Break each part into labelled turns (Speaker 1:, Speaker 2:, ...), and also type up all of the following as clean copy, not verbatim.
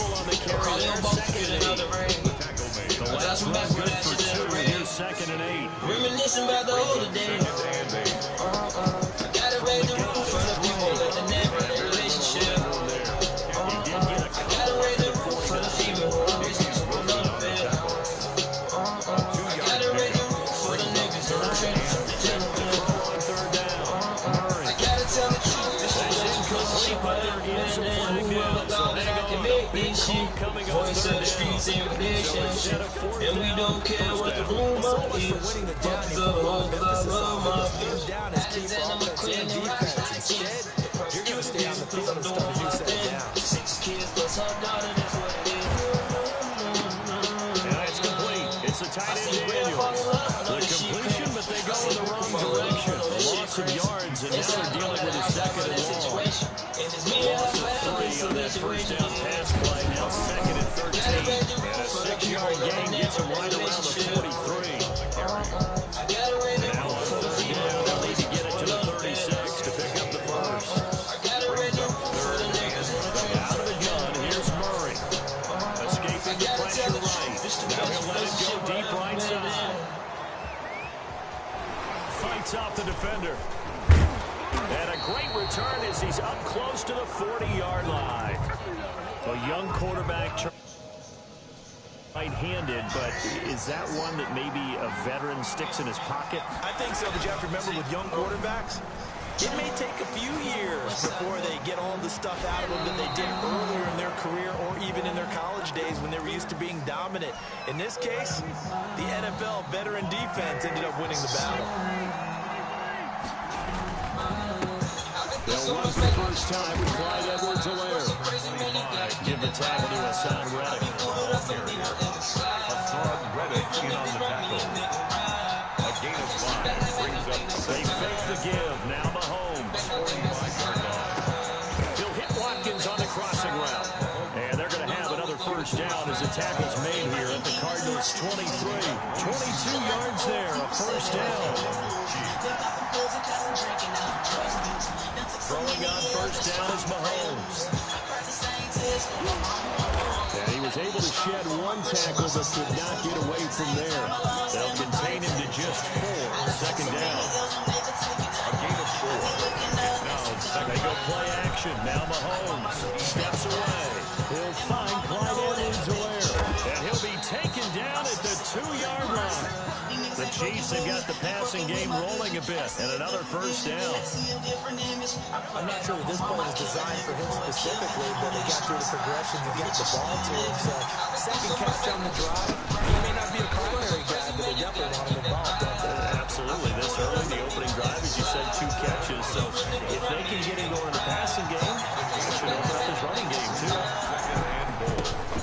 Speaker 1: double on the carry there, second and 8. The last run good for 2. Here's second and 8.
Speaker 2: Reminiscing about the older days. Gotta raise the roof for the people that they never in a relationship. Gotta raise the roof for the people who always keep on the bed. Gotta raise the roof for the niggas in the trenches. I gotta tell the truth, this shit ain't cause but there is a flag down. So hang on, make this shit. Voice of the streets and relationship. And we don't care what the rumor is. Fuck the whole club of mafia. And I'm a queen and defense. You're gonna stay on the field and start a new set down. 6 kids plus her daughter, that's what it is.
Speaker 1: And it's complete. It's a tight end Daniels. The completion, but they go in the wrong direction. A loss of yards, and now they're dealing with a second and long. Loss of 3 on that first down pass play. Now second and 13. And a 6-yard gain gets them right around the 43. Now on third down, they'll need to get it to the 36 to pick up the first. Out of the gun, here's Murray. Escaping the pressure right. Now he'll let it go deep right side. Fights off the defender. And a great return as he's up close to the 40-yard line. A young quarterback, right-handed, but is that one that maybe a veteran sticks in his pocket?
Speaker 3: I think so, but you have to remember with young quarterbacks, it may take a few years before they get all the stuff out of them that they did earlier in their career or even in their college days when they were used to being dominant. In this case, the NFL veteran defense ended up winning the battle.
Speaker 1: They'll run for the first time with Clyde Edwards-Helaire. Give the tackle to Hassan Reddick.
Speaker 4: Hassan Reddick in on the tackle. A gain of 5 brings up.
Speaker 1: They fake the give. Now Mahomes. He'll hit Watkins on the crossing route. And they're going to have another first down as the tackle's made here at the Cardinals' 23. 22 yards there, a first down. Throwing on first down is Mahomes. And he was able to shed one tackle but could not get away from there. They'll contain him to just 4. Second down.
Speaker 4: A gain of 4.
Speaker 1: They go play action. Now Mahomes steps away. He'll find Clyde Edwards-Helaire. And he'll be taken down at the 2-yard line. The Chiefs have got the passing game rolling a bit. And another first down.
Speaker 3: I'm not sure that this play was designed for him specifically, but they got through the progressions and got the ball to him. So, second catch on the drive. He may not be a primary guy, but they definitely want him involved.
Speaker 1: Absolutely. This early, the opening drive, as you said, 2 catches. So, if they can get him going in the passing game, it should open up his running game, too.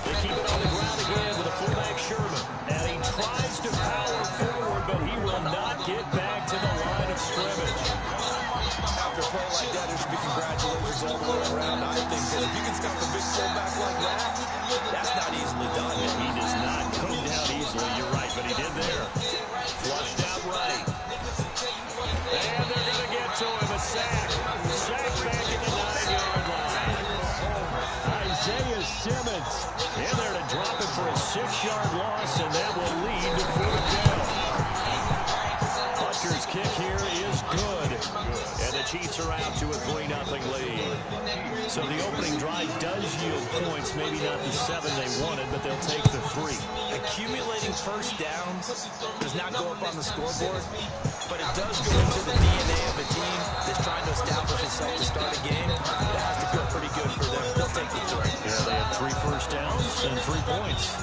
Speaker 1: They keep it on the ground again with a fullback Sherman. And he tries to power forward, but he will not get back to the line of scrimmage.
Speaker 3: After a play like that, there should be congratulations all the way around, I think. Because if you can stop a big fullback like that, that's not easily done.
Speaker 1: He does not go down easily, you're right, but he did there. Flushed out right. And they're going to get to him, a sack. Sack back at the 9-yard line. Isaiah Simmons in there to drop it for a 6-yard loss, and that will lead to 4th down. Butker's kick here is good. And the Chiefs are out to a 3-0 lead. So the opening drive does yield points, maybe not the 7 they wanted, but they'll take the 3.
Speaker 3: Accumulating first downs does not go up on the scoreboard, but it does go into the DNA of a team that's trying to establish itself to start a game. That has to feel pretty good for them. They'll take the 3.
Speaker 1: Yeah, they had 3 first downs and 3 points.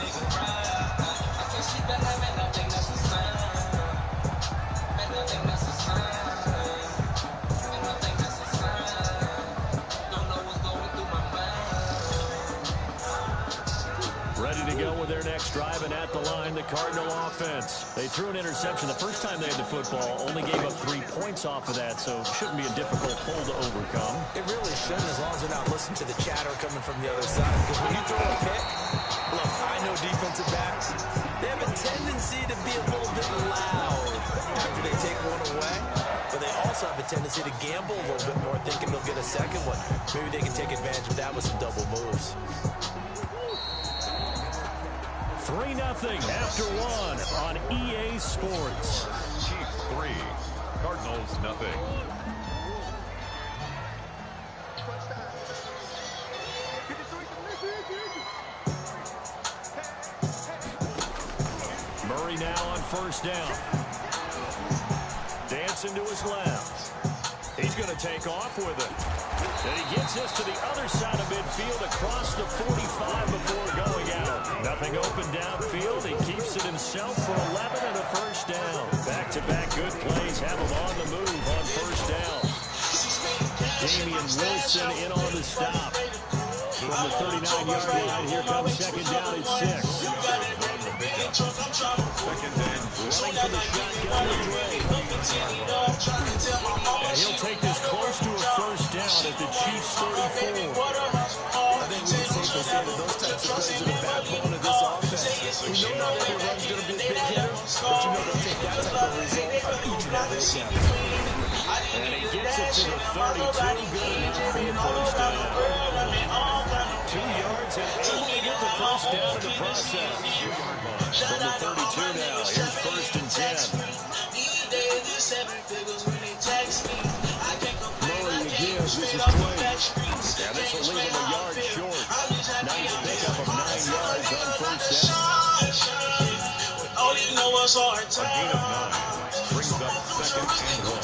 Speaker 1: Ready to go with their next drive, and at the line, the Cardinal offense. They threw an interception the first time they had the football, only gave up 3 points off of that, so it shouldn't be a difficult hole to overcome.
Speaker 3: It really shouldn't, as long as they're not listening to the chatter coming from the other side. Because when you throw a pick, look, I know defensive backs, they have a tendency to be a little bit loud after they take one away. But they also have a tendency to gamble a little bit more, thinking they'll get a second one. Maybe they can take advantage of that with some double moves.
Speaker 1: 3-0 after one on EA Sports.
Speaker 4: Chiefs 3, Cardinals nothing.
Speaker 1: Murray now on first down. Dancing to his left. He's going to take off with it. And he gets this to the other side of midfield across the 45 before going out. Nothing open downfield. He keeps it himself for 11 and a first down. Back-to-back good plays have him on the move on first down. Damian Wilson in on the stop. From the 39-yard line, here comes second down and 6.
Speaker 4: Second and
Speaker 1: Running for the shotgun is Ray. And he'll take this close to a first down at the Chiefs' 34.
Speaker 3: I think we can safely say that those types of plays are the backbone of this offense. We know not every run's going to be a big hitter, but you know they'll take that type of result on each and every attempt.
Speaker 1: And he gets it to the 32. Good enough for the first down. 2 yards and able to get the first down in the process. From the 32 now, here's first and 10. Murray again, this is Drake. Yeah, this will leave him a yard short. Nice pickup of 9 yards on first down.
Speaker 4: a gain of 9. Brings up second and 1.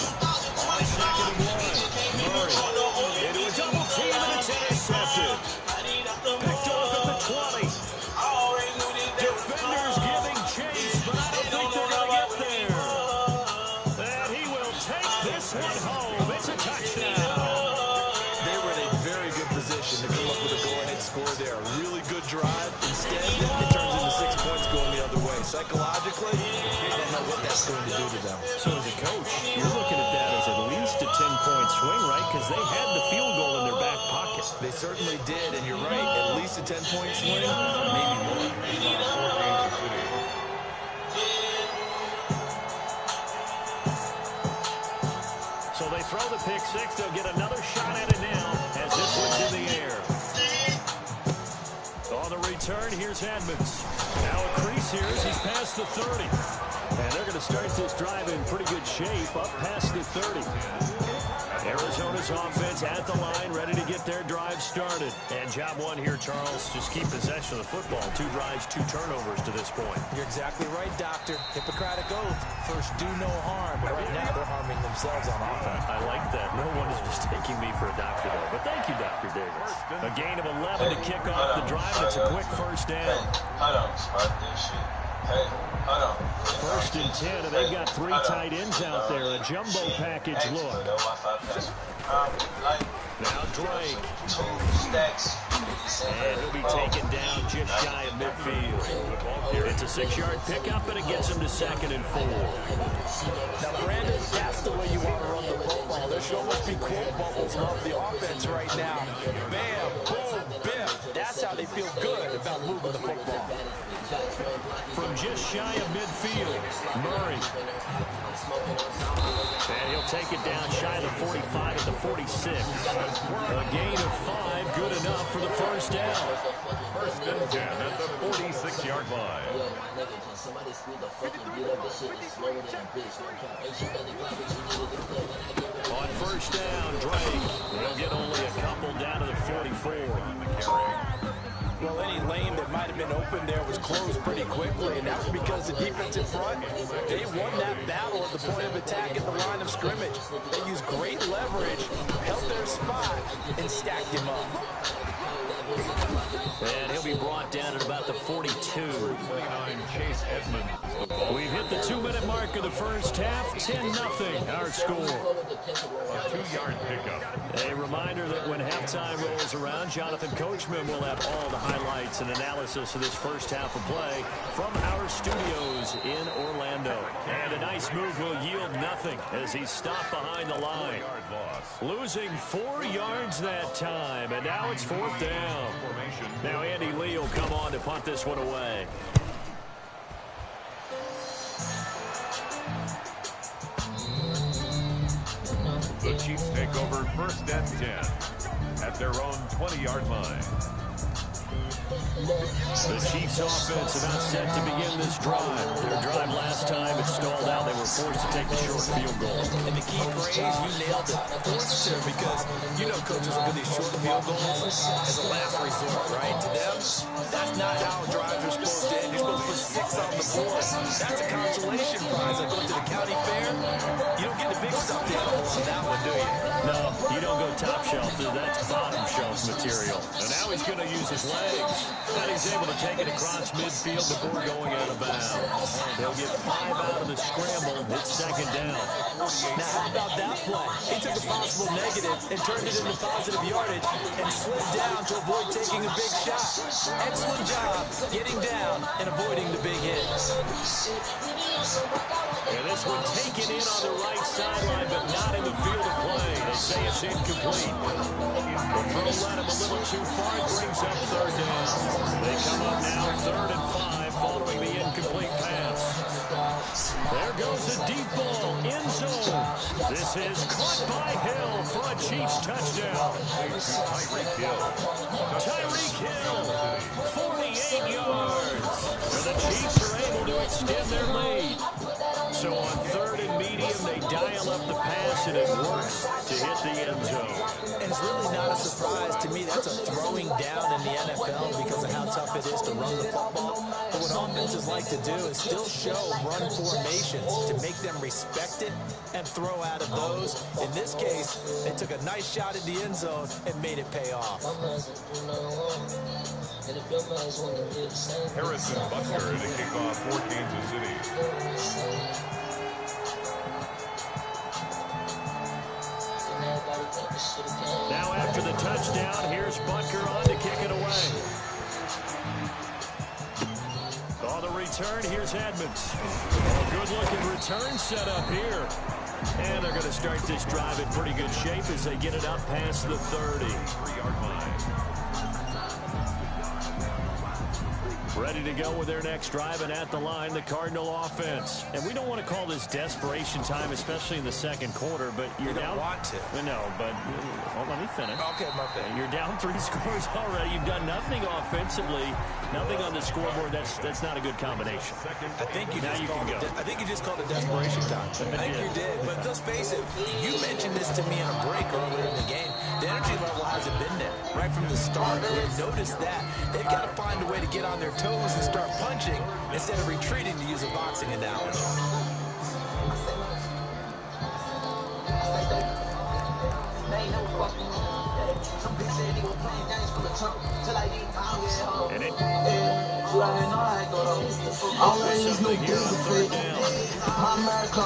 Speaker 1: On second and 1. Murray into a double team and it's intercepted. Picked off at the 20. Defenders giving chase, but I don't think they're going to get there. And he will take this one home. It's a touchdown.
Speaker 3: They were in a very good position to come up with a go-ahead score there. A really good drive. Instead, it turns into 6 points going the other way. Psychologically, I don't know what that's going to do to them.
Speaker 1: So as a coach, you're looking at that as at least a 10-point swing, right? Because they had the field goal in their back pocket.
Speaker 3: They certainly did, and you're right. At least a 10-point swing, maybe more.
Speaker 1: So they throw the pick six. They'll get another shot at it now as this one's in the air. On the return, here's Edmonds. Now a crease here as he's past the 30. And they're going to start this drive in pretty good shape up past the 30. Arizona's offense at the line, ready to get their drive started. And job one here, Charles, just keep possession of the football. 2 drives, 2 turnovers to this point.
Speaker 3: You're exactly right, Doctor. Hippocratic oath. First, do no harm. But right now, they're harming themselves on offense.
Speaker 1: I like that. No one is mistaking me for a doctor, though. But thank you, Dr. Davis. A gain of 11 to kick off the drive. It's a quick first down. First and 10, and they've got 3 tight ends out there. A jumbo package look. Now Drake. And he'll be taken down just shy of midfield. It's a 6-yard pickup, and it gets him to second and 4.
Speaker 3: Now, Brandon, that's the way you want to run the football. There should almost be quote bubbles of the offense right now. Bam, boom, biff. That's how they feel good about moving the football.
Speaker 1: From just shy of midfield, Murray. And he'll take it down shy of the 45 at the 46. A gain of 5, good enough for the first down.
Speaker 4: First and 10 at the 46-yard line.
Speaker 1: On first down, Drake. He'll get only a couple down to the 44.
Speaker 3: Well, any lane that might have been open there was closed pretty quickly, and that was because the defense in front, they won that battle at the point of attack at the line of scrimmage. They used great leverage, held their spot, and stacked him up.
Speaker 1: And he'll be brought down at about the 42.
Speaker 4: 29, Chase Edmonds.
Speaker 1: We've hit the 2-minute mark of the first half. 10-0 our score.
Speaker 4: A 2-yard pickup.
Speaker 1: A reminder that when halftime rolls around, Jonathan Coachman will have all the highlights and analysis of this first half of play from our studios in Orlando. And a nice move will yield nothing as he's stopped behind the line. Losing 4 yards that time, and now it's 4th down. Now Andy Lee will come on to punt this one away.
Speaker 4: The Chiefs take over first and 10 at their own 20-yard line.
Speaker 1: The Chiefs offense about set to begin this drive. Their drive last time, it stalled out. They were forced to take the short field goal.
Speaker 3: And the key phrase, you nailed it, forced to, because you know coaches look at these short field goals as a last resort, right? To them, that's not how drives are supposed to end. You're supposed to put 6 on the board. That's a consolation prize. Like going to the county fair, you don't get the big stuffed animal on that one, do you?
Speaker 1: No, you don't go top shelf. That's bottom shelf material. And now he's going to use his legs. And he's able to take it across midfield before going out of bounds. They'll get 5 out of the scramble. It's second down.
Speaker 3: Now, how about that play? He took a possible negative and turned it into positive yardage and slid down to avoid taking a big shot. Excellent job getting down and avoiding the big hit.
Speaker 1: And this one taken in on the right sideline, but not in the field of play. They say it's incomplete. The throw led him a little too far. It brings up third down. They come up now 3rd and 5 following the incomplete pass. There goes a deep ball, end zone. This is caught by Hill for a Chiefs touchdown. Tyreek Hill, 48 yards. And the Chiefs are able to extend their lead. So on 3rd and medium, they dial up the pass, and it works to hit the end zone.
Speaker 3: And it's really not a surprise to me. That's a throwing down in the NFL because of how tough it is to run the football. But what offenses like to do is still show run formations to make them respect it and throw out of those. In this case, they took a nice shot at the end zone and made it pay off.
Speaker 4: Harrison Butker to kick off for Kansas City.
Speaker 1: Now after the touchdown, here's Butker on to kick it away. On the return, here's Edmonds. A good-looking return set up here. And they're going to start this drive in pretty good shape as they get it up past the 30.
Speaker 4: 3-yard line.
Speaker 1: Ready to go with their next drive, and at the line, the Cardinal offense. And we don't want to call this desperation time, especially in the second quarter, but you're down.
Speaker 3: Want to.
Speaker 1: No, but well, let me finish.
Speaker 3: Okay, my bad.
Speaker 1: You're down 3 scores already. You've done nothing offensively, nothing on the scoreboard. That's not a good combination.
Speaker 3: I think you
Speaker 1: Now
Speaker 3: just
Speaker 1: you
Speaker 3: called
Speaker 1: can
Speaker 3: it.
Speaker 1: go.
Speaker 3: I think you just called it desperation time. I think you did. But let's face it. You mentioned this to me in a break earlier in the game. The energy level hasn't been there right from the start. We've noticed that they've got to find a way to get on their toes and start punching instead of retreating, to use a boxing analogy.
Speaker 1: And it
Speaker 5: Always no different. My America,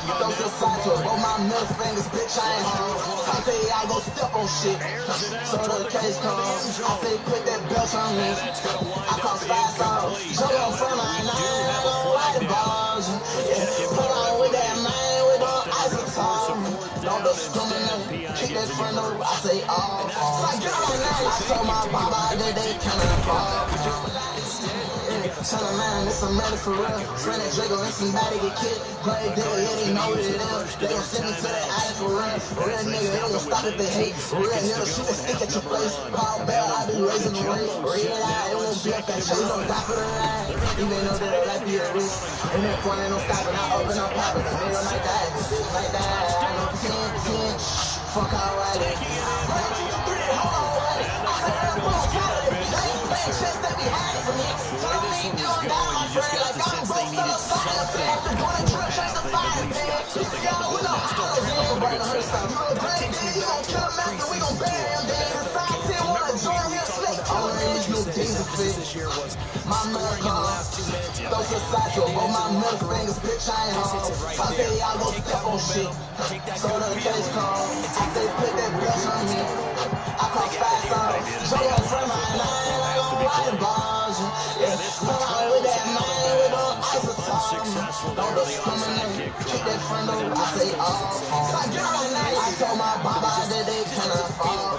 Speaker 5: don't feel side to roll my middle fingers, bitch. I ain't home. I say I go step on shit. So the case comes. I say put that belt on me. I call fast on. Jump on front line, I ain't gonna white balls. Put on with that man with the isotone. Don't discriminate. Kick that front door. I say all. I told my baba that they cannot fall. Tell a man, it's a matter for real. Friend and Draco and somebody get killed. Grave digger, yeah, they know what it is. They gon' send me to that island for real. Real nigga, they gon' stop if they hate. Real nigga, shoot the stick at your face. Paul Bell, I be raising the rate. Real eye, it won't be up that chase, don't die for the ride. Even though that life be a risk. And that point ain't no stopping, I open up poppin'. Nigga like that, bitch like that. I know 10. Fuck how I like it. 1, 2, 3, hold on, wait. I said, I'm gon' follow it. They ain't playing chess, they be hiding from me.
Speaker 1: the way this one was going, you just got the sense they needed something before half. They've at least got something on the board. Now still trailing, but a good start.
Speaker 3: That takes me back to our preseason this year was scoring in the last 2 minutes.
Speaker 5: Don't get side to roll my middle fingers, bitch, I ain't home. I say I go step on shit. So the case called. I say put that bitch on me. I call fast on. Show your friend my name, I gon' ride balls. Come on with that man with the isotone. Don't discriminate. Kick that friend over, I say all. I told my baba that they cannot fall.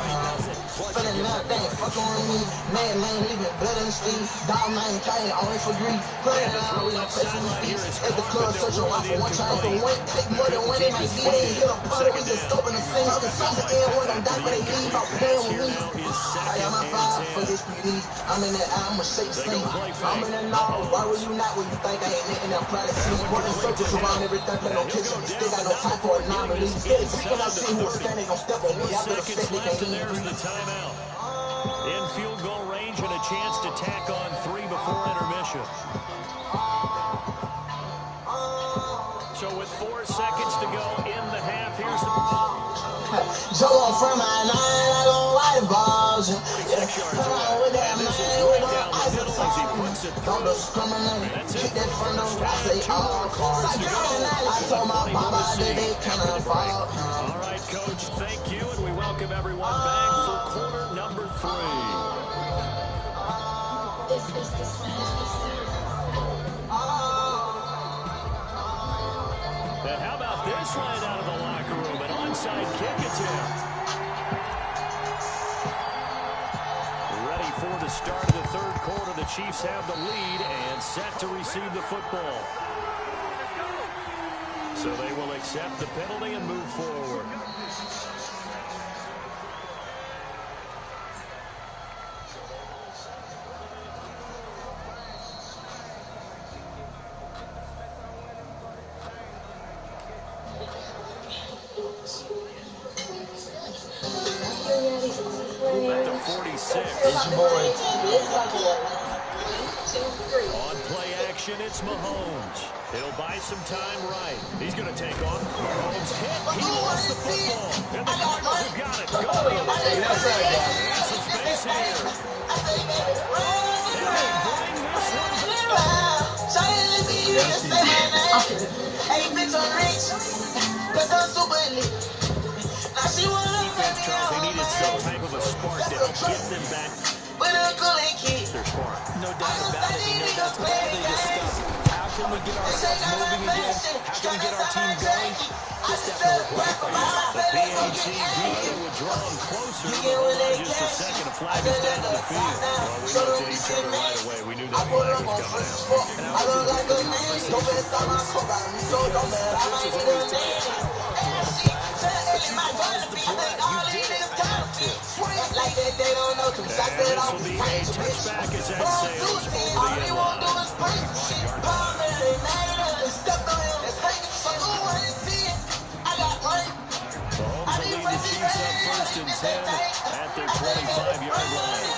Speaker 5: Feeling nothing, fucking with me. Man, leaving better than dynasty. Dog name Kane, only for greed. Playing around, we don't play for these beats. At the club, searching around for one trying to win. Take more than winning, ain't beat. Ain't hit a puddle, we just scoping the scene. Talking something in, one don't die for they leave. Out playing with me. I got my five for this PD. I'm in that I'ma shake sleep. I'm in that now. Why were you not when you think I ain't letting that private sleep? Running circles around everything, play no kitchen. Still got no time for anomalies. Steady picking up, see who was standing, gon' step on me. After the set, they can't even
Speaker 1: There's the timeout. In field goal range and a chance to tack on 3 before intermission. So with 4 seconds to go in the half, here's the...
Speaker 5: Joe from my nine, I don't white balls. Yeah, with that man, with the ice don't discriminate. Kick that from the right, say all. I told my mama that they cannot fall.
Speaker 1: All right, Coach, thank you, and we welcome everyone back for quarter number 3. And how about this right out of the locker room? An onside kick attempt. Ready for the start of the third quarter. The Chiefs have the lead and set to receive the football. So they will accept the penalty and move forward. Back to 46.
Speaker 2: It's your boy.
Speaker 1: On play action, it's Mahomes. It'll buy some time right. He's going to take off. Mahomes hit. He lost the football. And the Cardinals have got it. Go the other way. And some space here. And they bring this one
Speaker 5: Hey, bitch, I'm rich. Cause I'm super lit. Now she wanna
Speaker 1: defense, Charles, they needed some type of a spark to help get them back.
Speaker 5: But a cool kid.
Speaker 1: Their spark.
Speaker 3: No doubt about it. You know, that's all they discuss. How can we get ourselves moving again? How can we get our team going? This definitely requires
Speaker 1: The PAT defense would draw them closer, but hold on just a second. A flag is down to the field. Well, we looked at each other right away. We knew that flag was coming out.
Speaker 5: I look like a man. Don't bet on my coat. So don't bet I might get a man. Like that, they don't know. Cause I said
Speaker 1: This
Speaker 5: I'm
Speaker 1: will be a touchback as that sails over the end line. Mahomes will lead the Chiefs up 1st and 10 at their 25-yard line.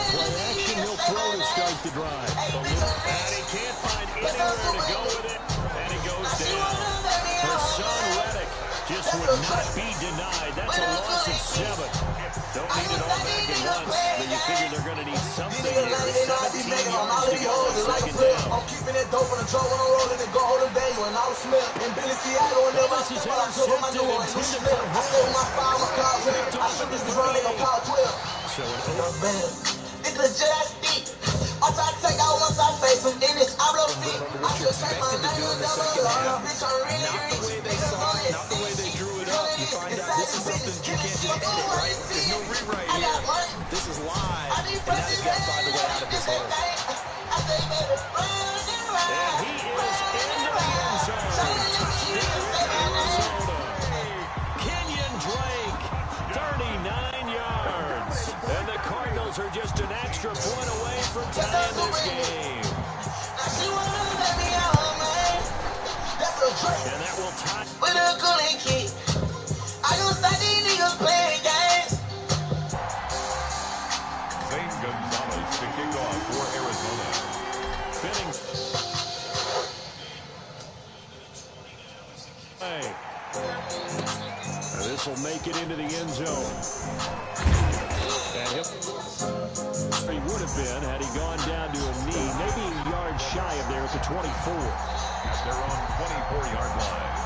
Speaker 1: Play action, he'll throw to start the drive. And he can't find anywhere to go with it, and it goes down. Hassan Reddick just would not be denied. That's a loss of 7. Don't need it all back at once, but you figure they're going to need something here. 17 yards to go on 2nd down.
Speaker 5: I'm keeping it dope on the draw when I'm rolling it, go hold the day when I was Smith. And Billy Seattle and never
Speaker 1: This is
Speaker 5: step out, I took my new one. I stay with my fire, my car, I shoot this run, they gon' call 12.
Speaker 1: So an
Speaker 5: It's legit as deep. I try to take out once I face him. In this, I blow feet. I should take my name with double love. Bitch, I'm really
Speaker 3: not the way they saw it, not the way they drew it up. You find out this is something you can't just edit, right? There's no rewrite here. This is live, and now he's got to find a way out of this hole.
Speaker 1: And he is into the end zone. Touchdown, Arizona. Kenyon Drake, 39 yards. And the Cardinals are just an extra point away from tying this game. And that will tie.
Speaker 5: With a cool kid. I don't start these niggas playing games.
Speaker 4: Zane Gonzalez to kick off for Arizona.
Speaker 1: Fitting. Hey. This will make it into the end zone. And he would have been had he gone down to a knee, maybe a yard shy of there at the 24.
Speaker 4: At their own 24-yard line.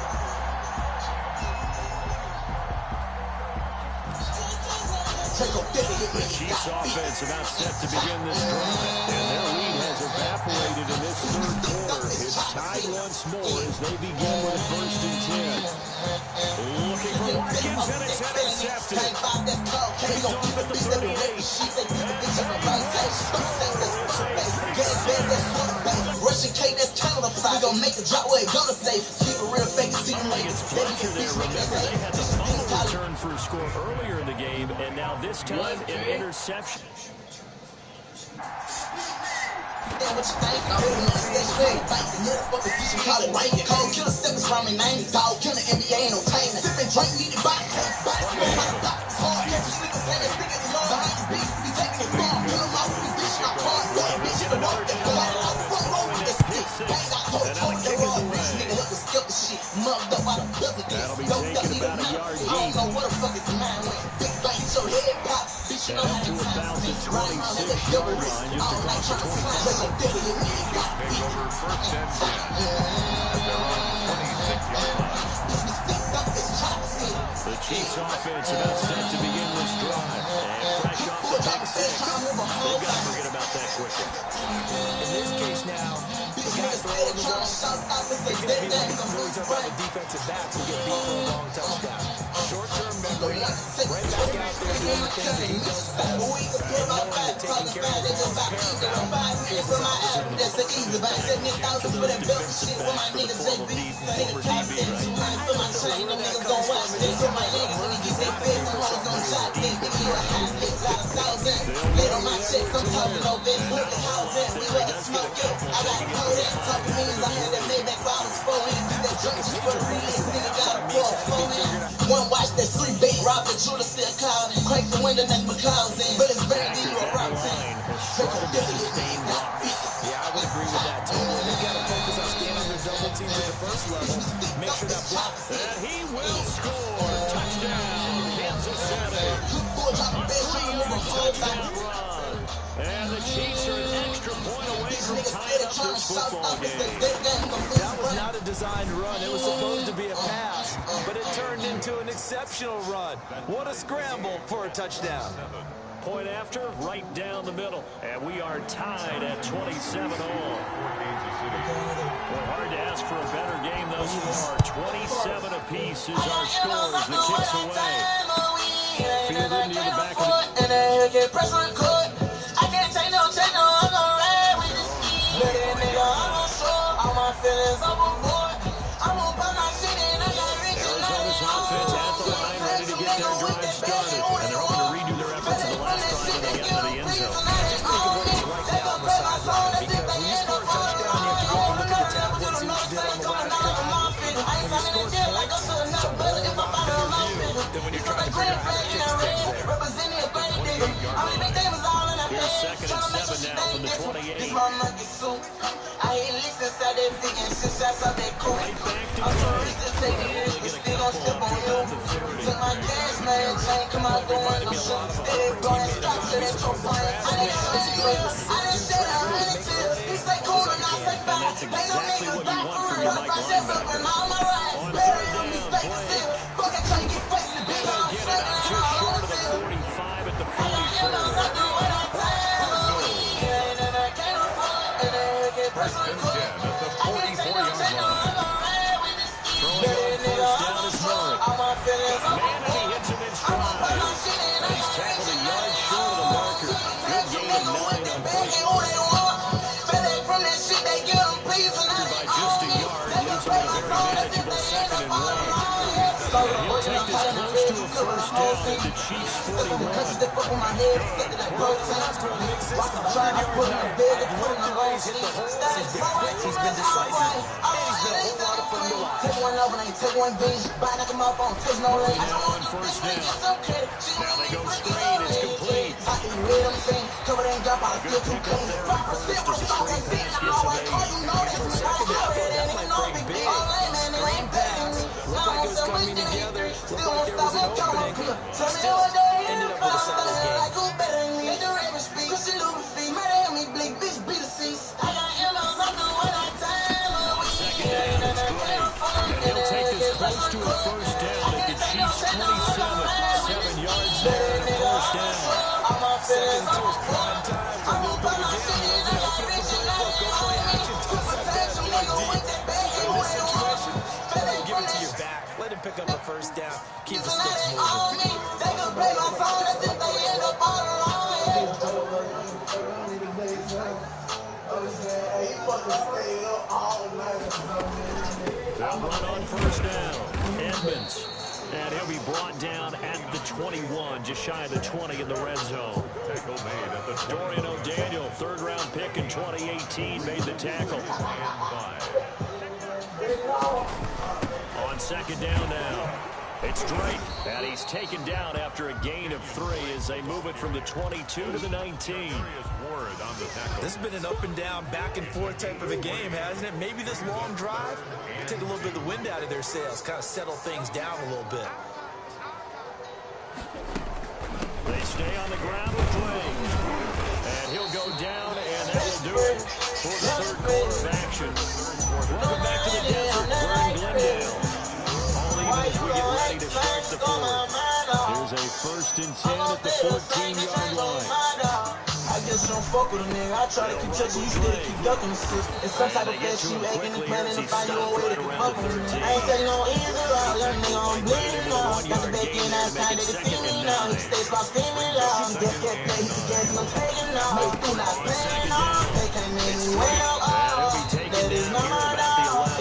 Speaker 1: The Chiefs offense about set to begin this drive, and their lead has evaporated in this third quarter. It's tied once more as they begin with a 1st and 10. Looking for Watkins, and it's intercepted. Picked off at the 38.
Speaker 5: gon' make the drop where it gonna stay. Keep it real fake, see them
Speaker 1: It's pressure there. Remember, they had the fumble return for a score earlier in the game, and now this time an interception.
Speaker 5: What you think? I really know it's that shit. Fight the motherfuckers, you should call it right. Cold killer steppers from me, name dog killer NBA ain't no tamer. Sippin' drink, need it back. Hard, can't you sleep and stick it long behind the beat. Be taking it far, kill 'em off, we bitch my car. Bitch in the walk, that got it out. What's wrong with this stick? Bang, I told the raw bitch nigga help us skip the shit. Mugged up out of buzzing this. Doped up, need a mouth. I don't know what the fuck is mine with. Big bang, hit your head pop. Bitch, you know how to
Speaker 1: about the 26-yard line, just across the 25.
Speaker 4: Take over first and 10 at their own 26-yard line.
Speaker 1: The Chiefs offense about set to begin this drive. And fresh off the pick six, they've got to forget about that quickly.
Speaker 3: In this case now, the guy throwing the ball, he's going to be really talking about the defensive backs who get beat for a long touchdown. Short-term memory, right back out there doing the things that he does best. And knowing that taking care of the ball is paramount is his opportunity.
Speaker 5: One watch that sleep bait, rob the jeweler still cloud. Crank the window, neck my clouds in. But it's very deep, a rock
Speaker 1: Line has struggled to sustain blocks.
Speaker 3: Yeah, I would agree with that totally. They've got to focus on standing their double teams at the first level. Make sure that block.
Speaker 1: And he will score. Touchdown, Kansas City. A 3-yard touchdown run. And the Chiefs are an extra point away from tying up this football game.
Speaker 3: That was not a designed run. It was supposed to be a pass, but it turned into an exceptional run. What a scramble for a touchdown.
Speaker 1: Point after, right down the middle. And we are tied at 27 all. Well, hard to ask for a better game thus far. 27 apiece is our scores. The kicks away. Fielded near the back of the...
Speaker 5: I can't take no, I'm gonna ride with this ski. Nigga, I'm on shore, all my feelings overboard. I'm gonna put my shit in, I got rich and
Speaker 1: Arizona's offense at the line, ready to get their drive started. And they're hoping to redo their efforts in the last drive when they get into the end zone.
Speaker 3: Just think of what it's like now on the sideline, because when you score a touchdown, you have to go and look at the tablet, see what you did on the last drive. When you score points, it's a whole lot better view than when you're trying to figure out how to fix things there.
Speaker 1: Here's 2nd and 7 now from the 28.
Speaker 5: I hate listen inside that big and since I saw that cool.
Speaker 1: Right back to
Speaker 5: I'm
Speaker 1: play.
Speaker 5: sorry to say this, but still gon' step on you. Took my gas, man, chain, come out doing no shit. Steady blowing stocks, so that's your plan. I didn't say that, I didn't tell. He stay cool and I stay back.
Speaker 1: That's exactly what you want from your Mike linebacker. On 3rd down play.
Speaker 5: Fuck, I try to get face in the big
Speaker 1: They'll get it out just short of the 45 at the 44.
Speaker 4: First and 10 at the 44-yard line.
Speaker 1: Throwing on 1st down is Murray. Man, and he hits him in stride. And he's tackled a yard short of the marker. Good gain of 9 on 1st by just a yard. Leaves him with a very manageable 2nd and 1. And he'll take this close to a 1st down at the Chiefs' 41.
Speaker 3: He's been decisive, and he's been a whole lot of fun to watch.
Speaker 5: Take one over, and take one binge, buy knock him off on take no leg.
Speaker 1: Now on 1st down. Now they go straight. It's complete.
Speaker 5: Cover and drop out,
Speaker 1: Good pick up there on 1st as a screen pass gets away.
Speaker 3: Second half, that might break big. Screen pass. Looked like it was coming together. Looked like there was an opening. Still ended up with a solid game.
Speaker 1: He'll take this close to a 1st down at the Chiefs' 27. 7 yards there and a 1st down.
Speaker 3: Second to his prime time for a little bit of a gamble. Isn't it? Open up the playbook. Go play action. Toss that bad boy deep. In this situation, give it to your back. Let him pick up a 1st down. Keep the sticks moving.
Speaker 5: He fucking stayed up all night.
Speaker 1: run on first down. Edmonds. And he'll be brought down at the 21, just shy of the 20 in the red zone.
Speaker 4: Tackle made at the 20.
Speaker 1: Dorian O'Daniel, third-round pick in 2018, made the tackle. On second down now. It's Drake, and he's taken down after a gain of 3 as they move it from the 22 to the 19.
Speaker 3: This has been an up-and-down, back-and-forth type of a game, hasn't it? Maybe this long drive take a little bit of the wind out of their sails, kind of settle things down a little bit.
Speaker 1: They stay on the ground with Drake. And he'll go down, and that will do it for the third quarter of action. Welcome back to the desert. We're in Glendale. All even as we get ready to start the fourth. Here's a 1st and 10 at the 14-yard line.
Speaker 5: I guess you don't fuck with a nigga. I try to keep touching you, still keep ducking the sis. It's some type of flesh you acting and planning to find your way to keep fucking with me. I ain't taking no easy route, young nigga, I'm bleeding now. Got the back in, that's time they can see me now. He stays by screaming loud. He get that play, he gas and I'm taking now. Make do not playing off. They can't make me wait up. That is not my dog.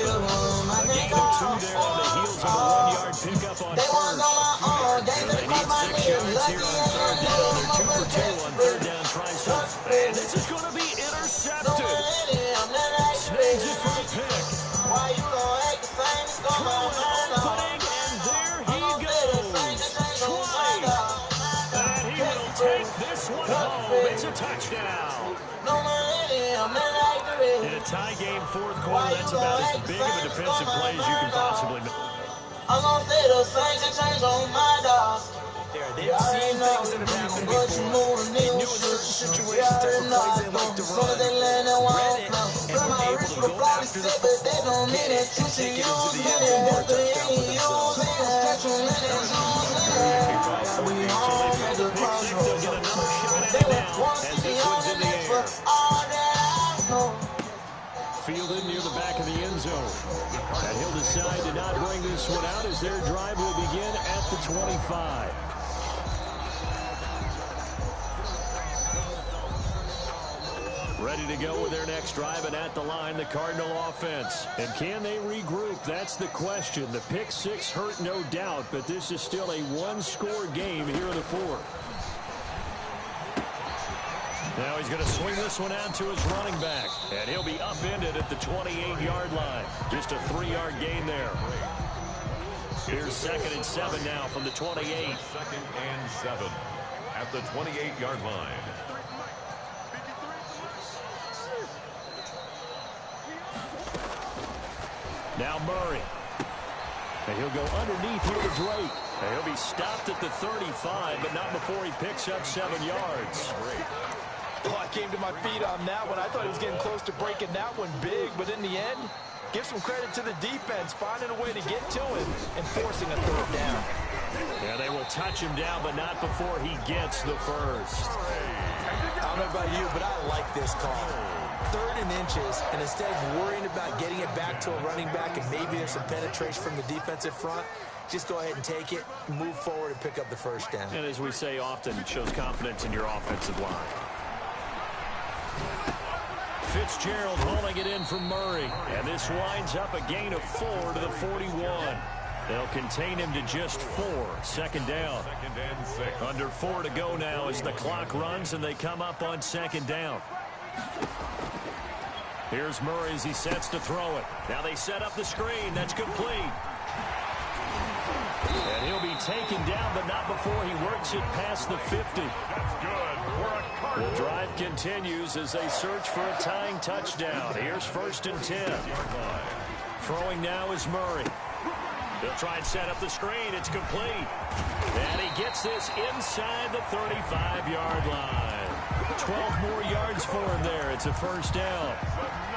Speaker 5: They want to go my own. They just call my nigga lucky and they're down.
Speaker 1: They're 2 for 2 on third down tries. And this is going to be intercepted. Snags it for the pick.
Speaker 5: Why you don't act the same? It's going on.
Speaker 1: Opening, and there he goes. Twice. And he will take this one home. It's a touchdown. In a tie game, fourth quarter, that's about as big of a defensive play as you can possibly make.
Speaker 5: I'm gonna say the same and change on my dog.
Speaker 3: They've seen things that have happened before. They knew in certain situations type of plays they like to run. Read it and were able to go after the football, get it, and take it into the end zone for a touchdown for themselves.
Speaker 1: So the pick six, they'll get another shot at it now as this one's in the air. Fielded near the back of the end zone. And he'll decide to not bring this one out as their drive will begin at the 25. Ready to go with their next drive, and at the line, the Cardinal offense. And can they regroup? That's the question. The pick six hurt, no doubt, but this is still a one-score game here in the fourth. Now he's going to swing this one out to his running back, and he'll be upended at the 28-yard line. Just a 3-yard gain there. Here's 2nd and 7 now from the 28.
Speaker 4: 2nd and 7 at the 28-yard line.
Speaker 1: Now Murray. And he'll go underneath here to Drake. And he'll be stopped at the 35, but not before he picks up 7 yards.
Speaker 3: Oh, I came to my feet on that one. I thought he was getting close to breaking that one big, but in the end, give some credit to the defense, finding a way to get to him and forcing a 3rd down.
Speaker 1: Yeah, they will touch him down, but not before he gets the first.
Speaker 3: I don't know about you, but I like this call. 3rd and inches, and instead of worrying about getting it back to a running back and maybe there's some penetration from the defensive front, just go ahead and take it, move forward, and pick up the 1st down.
Speaker 1: And as we say often, it shows confidence in your offensive line. Fitzgerald hauling it in from Murray. And this winds up a gain of 4 to the 41. They'll contain him to just 4. 2nd down.
Speaker 4: 2nd and 6.
Speaker 1: Under 4 to go now as the clock runs and they come up on 2nd down. Here's Murray as he sets to throw it. Now they set up the screen. That's complete. And he'll be taken down, but not before he works it past the 50.
Speaker 4: That's good for a Cardinal.
Speaker 1: The drive continues as they search for a tying touchdown. Here's 1st and 10. Throwing now is Murray. They'll try and set up the screen. It's complete. And he gets this inside the 35-yard line. 12 more yards for him there. It's a 1st down.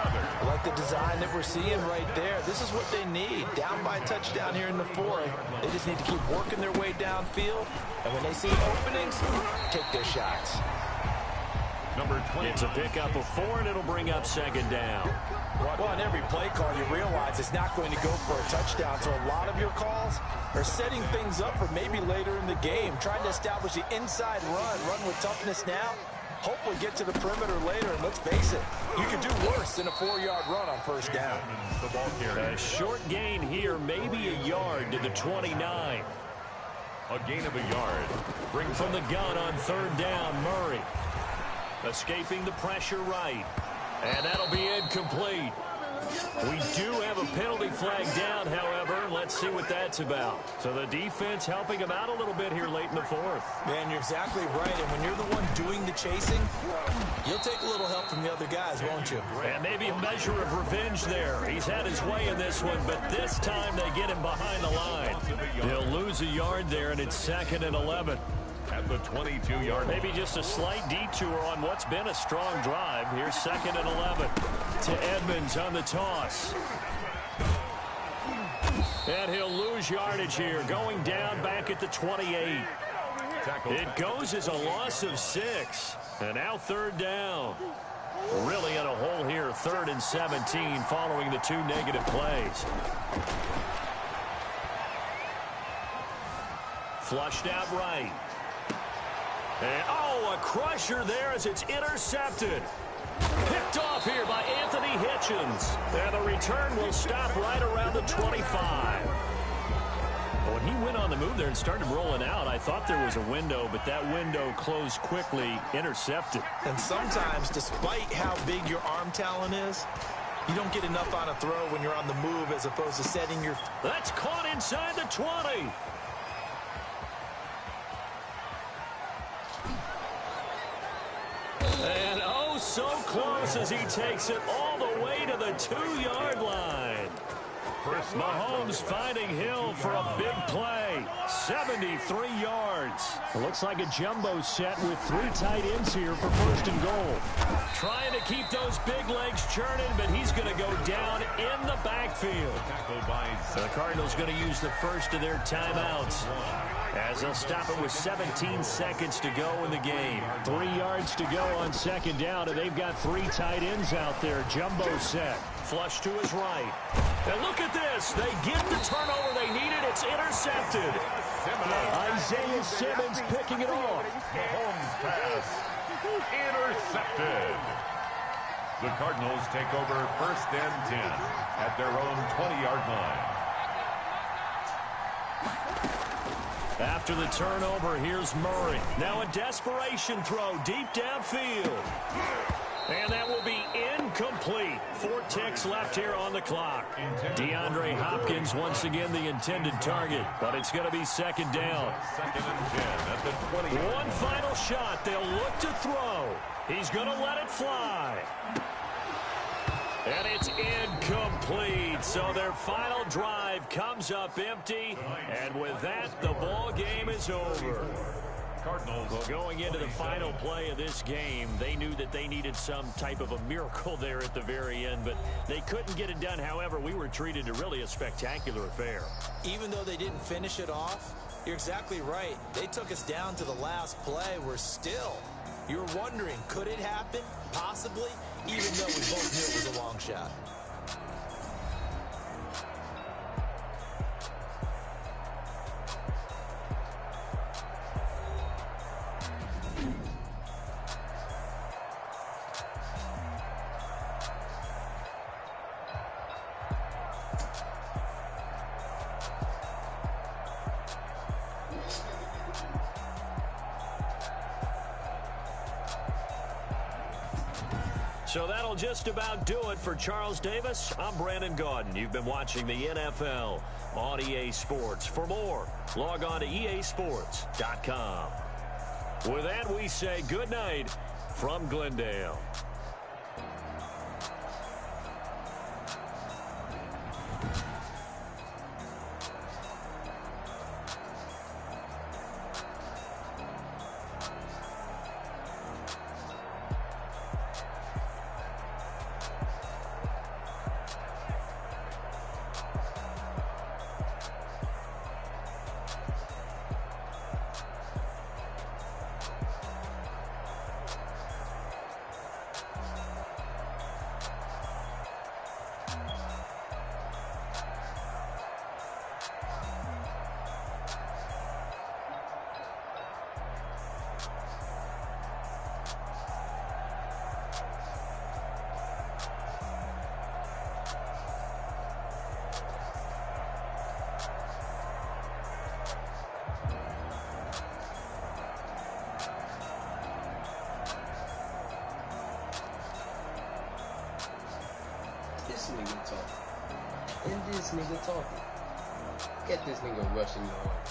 Speaker 3: I like the design that we're seeing right there. This is what they need. Down by a touchdown here in the 4th. They just need to keep working their way downfield. And when they see openings, take their shots.
Speaker 4: Number 20.
Speaker 1: It's a pickup of 4, and it'll bring up 2nd down.
Speaker 3: Well, on every play call, you realize it's not going to go for a touchdown. So a lot of your calls are setting things up for maybe later in the game, trying to establish the inside run with toughness now. hopefully get to the perimeter later. And let's face it, you could do worse than a 4-yard run on first down.
Speaker 4: The ball carrier.
Speaker 1: A short gain here, maybe a yard to the 29.
Speaker 4: A gain of a yard. Brings
Speaker 1: from the gun on third down, Murray. Escaping the pressure right. And that'll be incomplete. We do have a penalty flag down, however. Let's see what that's about. So the defense helping him out a little bit here late in the fourth.
Speaker 3: Man, you're exactly right. And when you're the one doing the chasing, you'll take a little help from the other guys, won't you?
Speaker 1: And maybe a measure of revenge there. He's had his way in this one, but this time they get him behind the line. He'll lose a yard there, and it's 2nd and 11.
Speaker 4: At the 22-yard line.
Speaker 1: Maybe just a slight detour on what's been a strong drive. Here's 2nd and 11 to Edmonds on the toss. And he'll lose yardage here, going down back at the 28. It goes as a loss of 6. And now third down. Really in a hole here, 3rd and 17 following the 2 negative plays. Flushed out right. And, a crusher there as it's intercepted. Picked off here by Anthony Hitchens. And the return will stop right around the 25. When he went on the move there and started rolling out, I thought there was a window, but that window closed quickly, intercepted.
Speaker 3: And sometimes, despite how big your arm talent is, you don't get enough on a throw when you're on the move as opposed to setting your...
Speaker 1: That's caught inside the 20. And so close as he takes it all the way to the 2-yard line. Mahomes finding Hill for a big play. 73 yards. It looks like a jumbo set with 3 tight ends here for 1st and goal. Trying to keep those big legs churning, but he's going to go down in the backfield. The Cardinals going to use the first of their timeouts, as they'll stop it with 17 seconds to go in the game. 3 yards to go on 2nd down, and they've got 3 tight ends out there. Jumbo set. Flush to his right. And look at this. They get the turnover they needed. It's intercepted. Isaiah Simmons picking it off.
Speaker 4: Mahomes pass. Intercepted. The Cardinals take over 1st and 10 at their own 20-yard line.
Speaker 1: After the turnover, here's Murray. Now a desperation throw deep downfield. And that will be incomplete. 4 ticks left here on the clock. DeAndre Hopkins once again the intended target, but it's going to be 2nd down.
Speaker 4: 2nd and 10 at the 20.
Speaker 1: One final shot. They'll look to throw. He's going to let it fly. And it's incomplete. So their final drive comes up empty. And with that, the ball game is over.
Speaker 4: Cardinals.
Speaker 1: Well, going into the final play of this game, they knew that they needed some type of a miracle there at the very end, but they couldn't get it done. However, we were treated to really a spectacular affair.
Speaker 3: Even though they didn't finish it off, you're exactly right. They took us down to the last play. We're still, you're wondering, could it happen? Possibly, even though we both knew it was a long shot.
Speaker 1: So that'll just about do it for Charles Davis. I'm Brandon Gaudin. You've been watching the NFL on EA Sports. For more, log on to easports.com. With that, we say good night from Glendale.
Speaker 2: this nigga talking. And this nigga talking. Get this nigga rushing yards.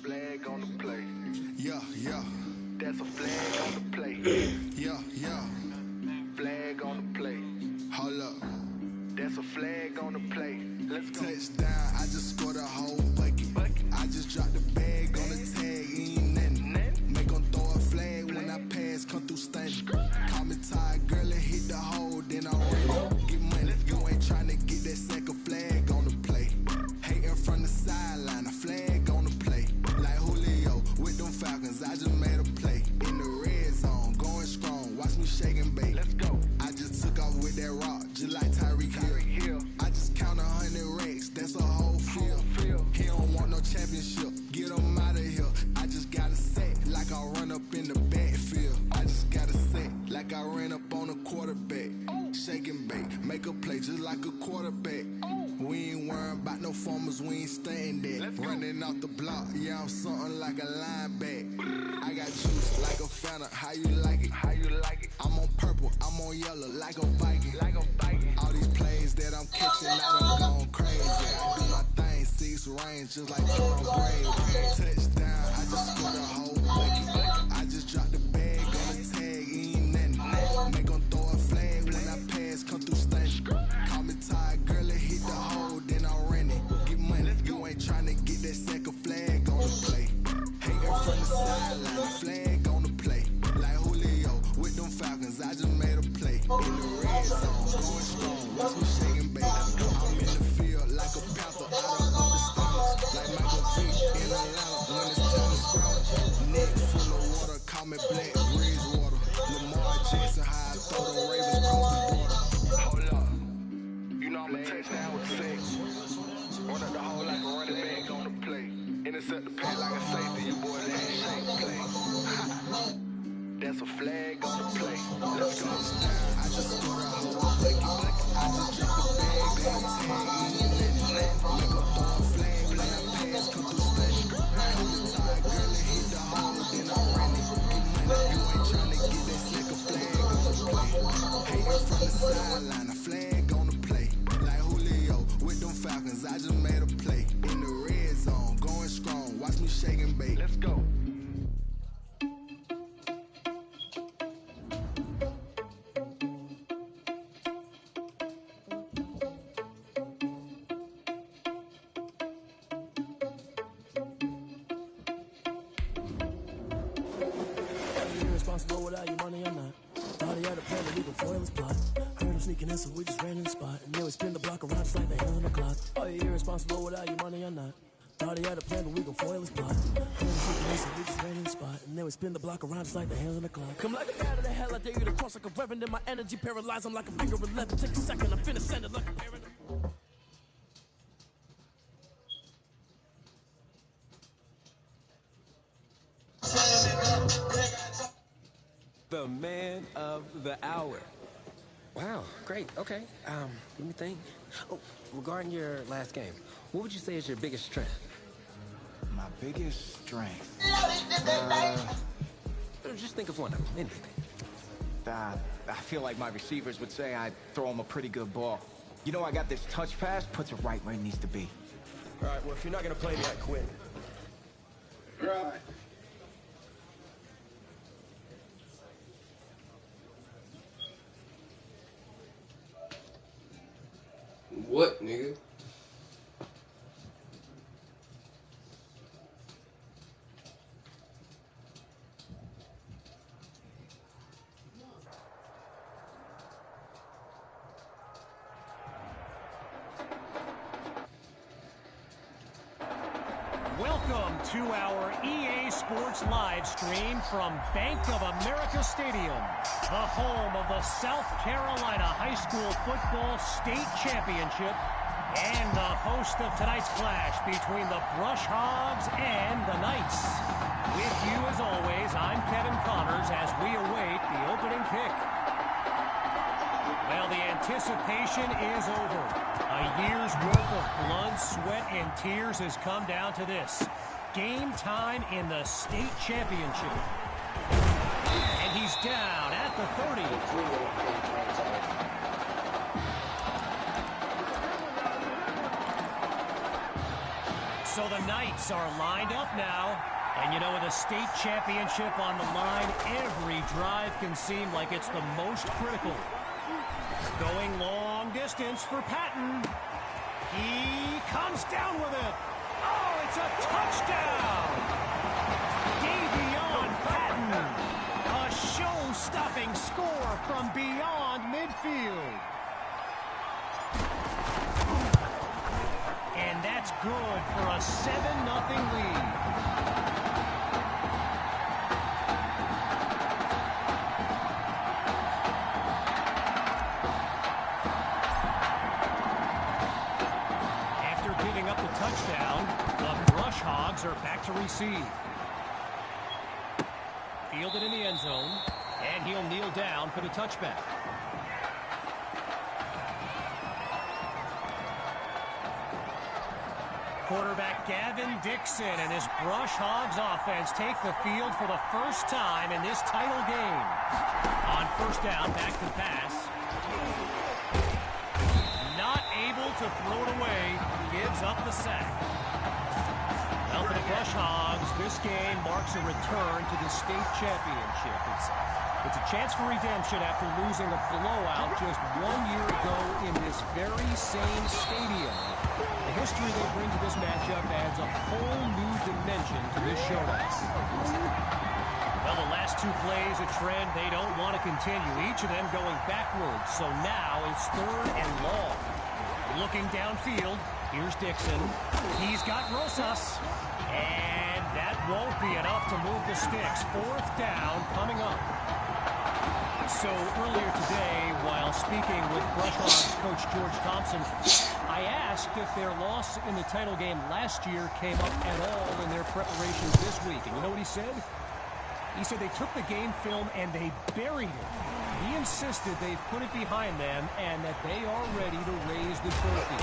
Speaker 6: Flag on the play.
Speaker 7: Yeah, yeah.
Speaker 6: That's a flag on the play.
Speaker 7: Yeah, yeah.
Speaker 6: Flag on the play.
Speaker 7: Hold up.
Speaker 6: That's a flag on the play. Let's go.
Speaker 7: Touchdown, I just scored a whole bucket. I just dropped the bag on the tag, ain't nothing. Make 'em throw a flag when I pass, come through stunning. Call me tired, girl, and hit the hole, then I'm ready. Get money, you ain't tryna get that second flag on the play. Hating from the sideline, a flag on the play. Like Julio with them Falcons, I just made a play. In the red zone, going strong, watch me shake and bake.
Speaker 6: Let's go.
Speaker 7: I just took off with that rock, just like Tyreek Hill. I just count 100 racks, that's a whole field. He don't want no championship, get him out of here. I just got a set, like I run up in the backfield. I just got a set, like I ran up on a quarterback. Shake and bake, make a play just like a quarterback. We ain't worrying about no formers, we ain't staying there. Running off the block, yeah, I'm something like a lineback. I got juice like a Fanta, how you like it?
Speaker 6: How you like it?
Speaker 7: I'm on purple, I'm on yellow, like a Viking.
Speaker 6: Like a Viking.
Speaker 7: All these plays that I'm catching, I done gone crazy. I do my thing, 6 range, just like Tom Brady. Touchdown, I just scored a whole bucket. I just dropped the bag on the tag, ain't nothing. Make 'em throw a flag when I pass, come through stunning. Call me tired, girl, and hit the hole, then I'm running. Get money, you ain't tryna get that second flag on the play. Hating from the sideline, flag on the play. Like Julio with them Falcons, I just made a play. In the red zone, going strong, watch me shake and bake. I'm in the field like a panther, I don't understand. Like Michael Vick in Atlanta when it's time to scramble. Neck full of water, call me Black Bridgewater. Lamar Jackson, how I throw the Ravens across the border.
Speaker 6: Hold up. You know I'm a touchdown with sex. Run up the hole like a running back on the play. Intercept the pass like a safety. You boys ain't shake play. That's a flag on the play. Let's go.
Speaker 7: I just scored a whole bucket. I just dropped the bag on the tag, ain't nothing. Make 'em throw a flag when I pass, come through stunning. Call me tired, girl, and hit the hole, then I'm running. Get money, you ain't tryna get that second flag on the play. Hating from the sideline, a flag on the play. Like Julio with them Falcons, I just made a play. In the red zone, going strong, watch me shake and bake.
Speaker 6: Let's go.
Speaker 8: Irresponsible without your money or not. Thought he had a plan to leave before it was plot. Heard him sneaking in, so we just ran in the spot. And then we spin the block around just like the hands on the clock. Are you irresponsible without your money or not? Thought he had a plan, but we gon' foil his plot. Heard him sneaking in, so we just ran in the spot. And then we spin the block around just like the hands on the clock. Come like a bat of the hell, I dare you to cross like a reverend. And my energy paralyzed, I'm like a finger 11. Take a second, I'm finna send it like a parent.
Speaker 9: The man of the hour.
Speaker 10: Wow, great. Okay. Let me think. Oh, regarding your last game, what would you say is your biggest strength?
Speaker 11: My biggest strength.
Speaker 10: Just think of one of them, anything.
Speaker 11: I feel like my receivers would say I throw him a pretty good ball. You know, I got this touch pass, puts it right where it needs to be.
Speaker 3: All right, well, if you're not going to play me, I quit.
Speaker 5: Right.
Speaker 2: What, nigga?
Speaker 1: Welcome to our EA Sports live stream from Bank of America Stadium, the home of the South Carolina High School Football State Championship and the host of tonight's clash between the Brush Hogs and the Knights. With you as always, I'm Kevin Connors as we await the opening kick. Well, the anticipation is over. A year's worth of blood, sweat, and tears has come down to this. Game time in the state championship. And he's down at the 30. So the Knights are lined up now. And you know, with a state championship on the line, every drive can seem like it's the most critical. Going long distance for Patton. He comes down with it. Oh, it's a touchdown! Davion Patton. A show-stopping score from beyond midfield. And that's good for a 7-0 lead. Touchdown. The Brush Hogs are back to receive. Fielded in the end zone, and he'll kneel down for the touchback. Quarterback Gavin Dixon and his Brush Hogs offense take the field for the first time in this title game. On first down, back to pass. Not able to throw it away. Gives up the sack. Well, for the Brush Hogs, this game marks a return to the state championship. It's a chance for redemption after losing a blowout just 1 year ago in this very same stadium. The history they bring to this matchup adds a whole new dimension to this showdown. Well, the last two plays, a trend they don't want to continue, each of them going backwards. So now it's 3rd and long. Looking downfield, here's Dixon. He's got Rosas. And that won't be enough to move the sticks. 4th down coming up. So earlier today, while speaking with Brush Hogs coach George Thompson, I asked if their loss in the title game last year came up at all in their preparations this week. And you know what he said? He said they took the game film and they buried it. He insisted they've put it behind them and that they are ready to raise the trophy.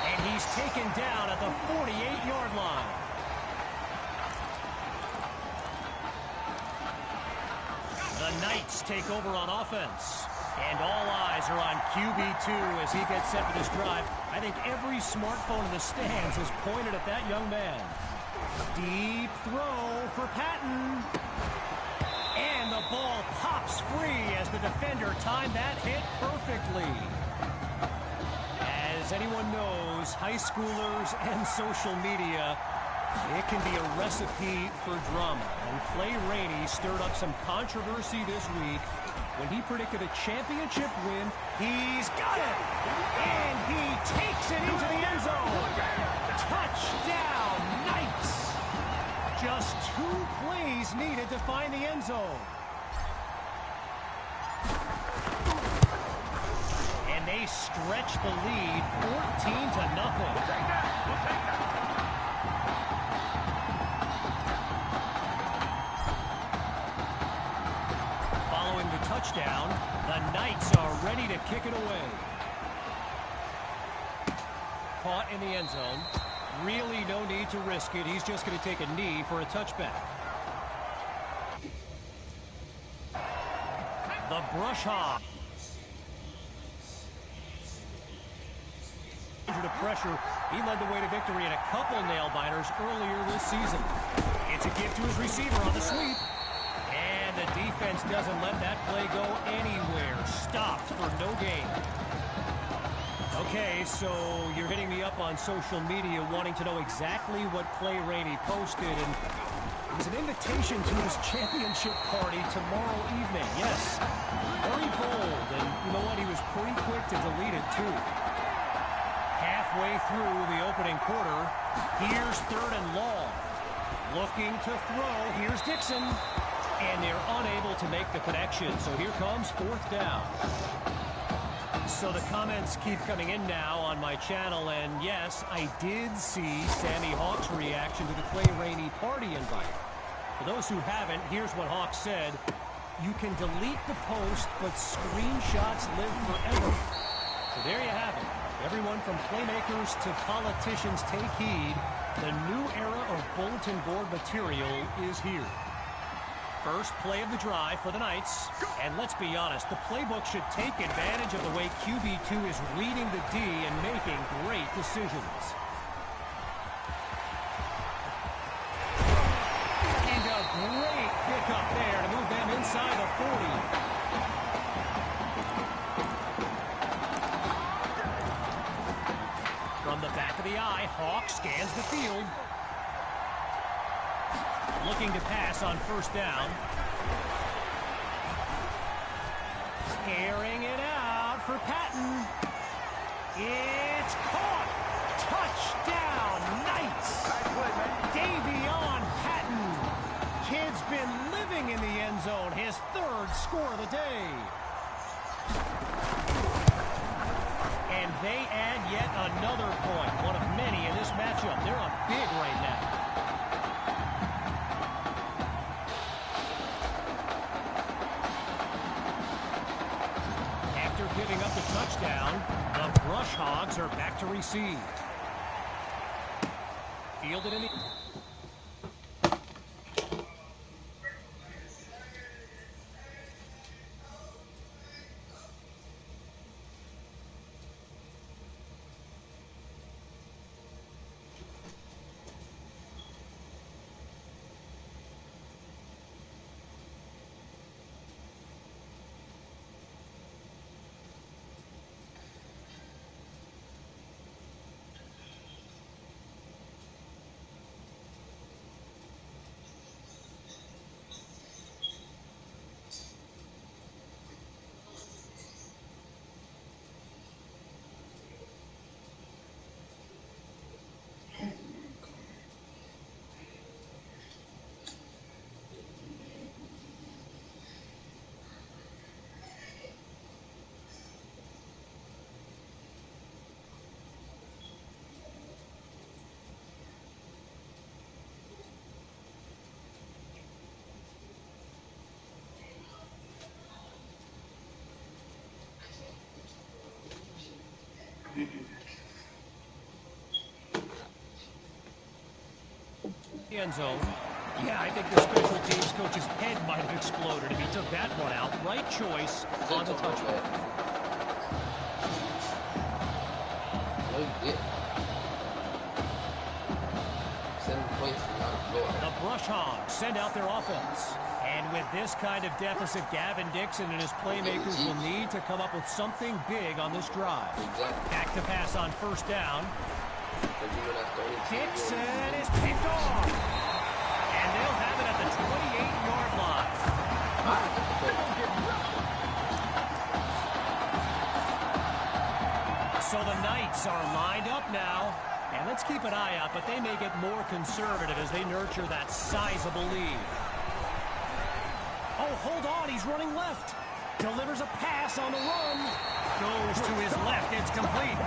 Speaker 1: And he's taken down at the 48-yard line. The Knights take over on offense. And all eyes are on QB2 as he gets set for this drive. I think every smartphone in the stands is pointed at that young man. Deep throw for Patton. And the ball pops free as the defender timed that hit perfectly. As anyone knows, high schoolers and social media, it can be a recipe for drama. And Clay Rainey stirred up some controversy this week when he predicted a championship win. He's got it! And he takes it into the end zone. Touchdown, Knights! Just 2 plays needed to find the end zone. And they stretch the lead 14-0. Following the touchdown, the Knights are ready to kick it away. Caught in the end zone. Really no need to risk it. He's just going to take a knee for a touchback.
Speaker 12: The brush hog. To pressure, he led the way to victory in a couple nail-biters earlier this season. It's a gift to his receiver on the sweep. And the defense doesn't let that play go anywhere. Stopped for no gain. Okay, so you're hitting me up on social media wanting to know exactly what play Rainey posted, and it was an invitation to his championship party tomorrow evening. Yes, very bold, and you know what? He was pretty quick to delete it, too. Halfway through the opening quarter, here's 3rd and long. Looking to throw, here's Dixon, and they're unable to make the connection, so here comes 4th down. So the comments keep coming in now on my channel, and yes, I did see Sammy Hawk's reaction to the Clay Rainey party invite. For those who haven't, here's what Hawk said. You can delete the post, but screenshots live forever. So there you have it. Everyone from playmakers to politicians, take heed. The new era of bulletin board material is here. First play of the drive for the Knights. And let's be honest, the playbook should take advantage of the way QB2 is reading the D and making great decisions. And a great pickup there to move them inside the 40. From the back of the eye, Hawk scans the field. Looking to pass on 1st down. Airing it out for Patton. It's caught. Touchdown, Knights. Davion Patton. Kid's been living in the end zone. His 3rd score of the day. And they add yet another point. One of many in this matchup. They're up big right now. After giving up the touchdown, the Brush Hogs are back to receive. Fielded in the... End zone. Yeah, I think the special teams coach's head might have exploded if he took that one out. Right choice on the touchdown.
Speaker 5: No, you didn't. 7 points out of Florida.
Speaker 12: The Brush Hogs send out their offense. And with this kind of deficit, Gavin Dixon and his playmakers will need to come up with something big on this drive. Back to pass on 1st down. Dixon is picked off. And they'll have it at the 28-yard line. So the Knights are lined up now. And let's keep an eye out, but they may get more conservative as they nurture that sizable lead. Oh, hold on, he's running left. Delivers a pass on the run. Goes to his left, it's complete.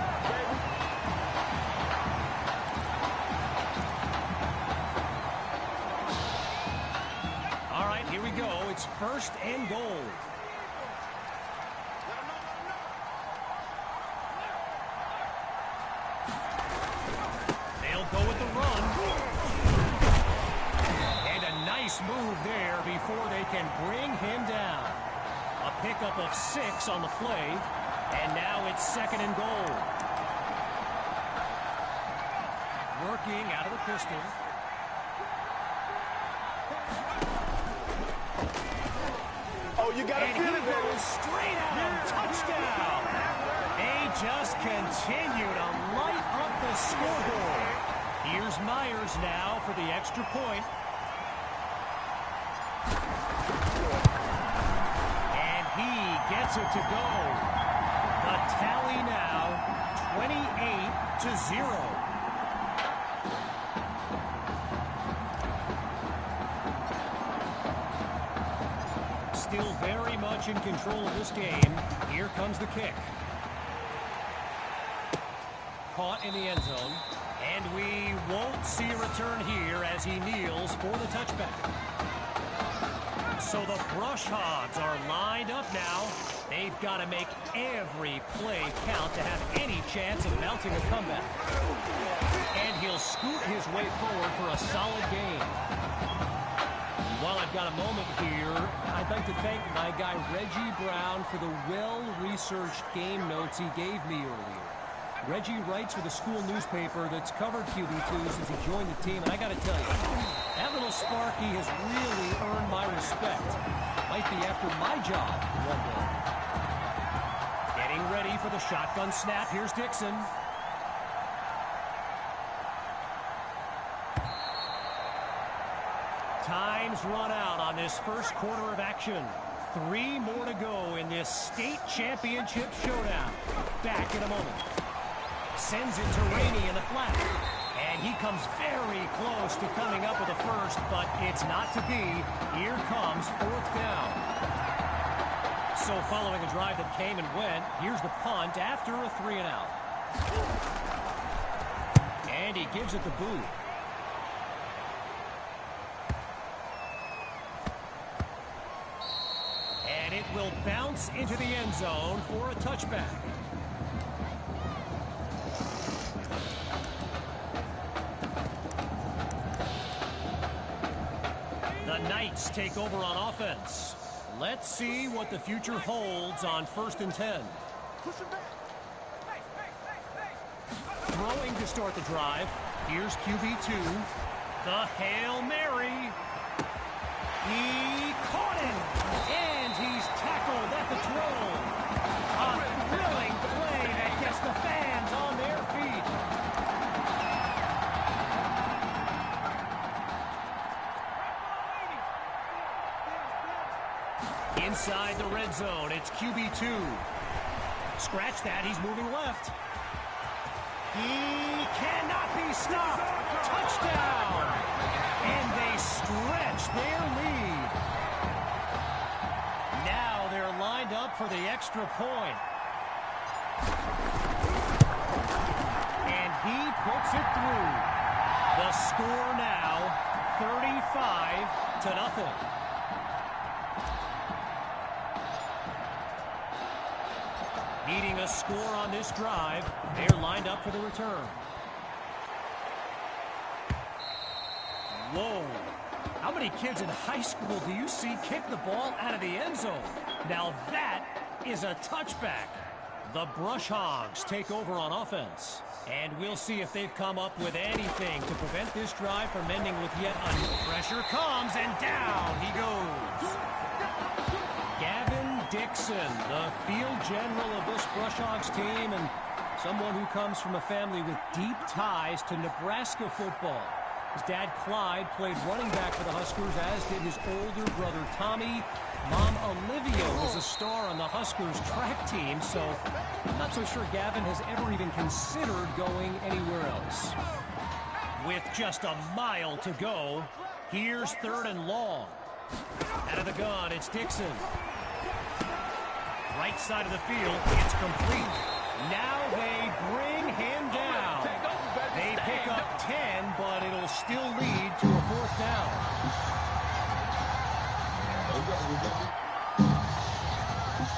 Speaker 12: All right, here we go. It's 1st and goal. They'll go with the run. And a nice move there before they can bring him down. A pickup of 6 on the play, and now it's 2nd and goal. Working out of the pistol.
Speaker 13: Oh, you gotta feel it, baby.
Speaker 12: Straight at him. Touchdown. They just continue to light up the scoreboard. Here's Myers now for the extra point. And he gets it to go. The tally now 28-0. Still very much in control of this game. Here comes the kick. Caught in the end zone. And we won't see a return here as he kneels for the touchback. So the Brush Hogs are lined up now. They've got to make every play count to have any chance of mounting a comeback. And he'll scoot his way forward for a solid gain. While I've got a moment here, I'd like to thank my guy Reggie Brown for the well-researched game notes he gave me earlier. Reggie writes for the school newspaper that's covered QB2 since he joined the team, and I got to tell you, that little Sparky has really earned my respect. Might be after my job one day. Getting ready for the shotgun snap. Here's Dixon. Time's run out on this first quarter of action. 3 more to go in this state championship showdown. Back in a moment. Sends it to Rainey in the flat. And he comes very close to coming up with a first, but it's not to be. Here comes 4th down. So following a drive that came and went, here's the punt after a 3-and-out. And he gives it the boot. And it will bounce into the end zone for a touchback. The Knights take over on offense. Let's see what the future holds on 1st and 10. Throwing to start the drive. Here's QB2. The Hail Mary. He caught him. And he's tackled at the 12. A thrilling play that gets the fans on their feet. Inside the red zone, it's QB2. Scratch that, he's moving left. He cannot be stopped. Touchdown! And they stretch their lead. Now they're lined up for the extra point. And he puts it through. The score now, 35-0. Needing a score on this drive, they're lined up for the return. Whoa. How many kids in high school do you see kick the ball out of the end zone? Now that is a touchback. The Brush Hogs take over on offense. And we'll see if they've come up with anything to prevent this drive from ending with yet another. Pressure comes, and down he goes. Dixon, the field general of this Brush Hogs team, and someone who comes from a family with deep ties to Nebraska football. His dad, Clyde, played running back for the Huskers, as did his older brother, Tommy. Mom, Olivia, was a star on the Huskers track team, so I'm not so sure Gavin has ever even considered going anywhere else. With just a mile to go, here's 3rd and long. Out of the gun, it's Dixon. Right side of the field, it's complete. Now they bring him down. They pick up 10, but it'll still lead to a 4th down.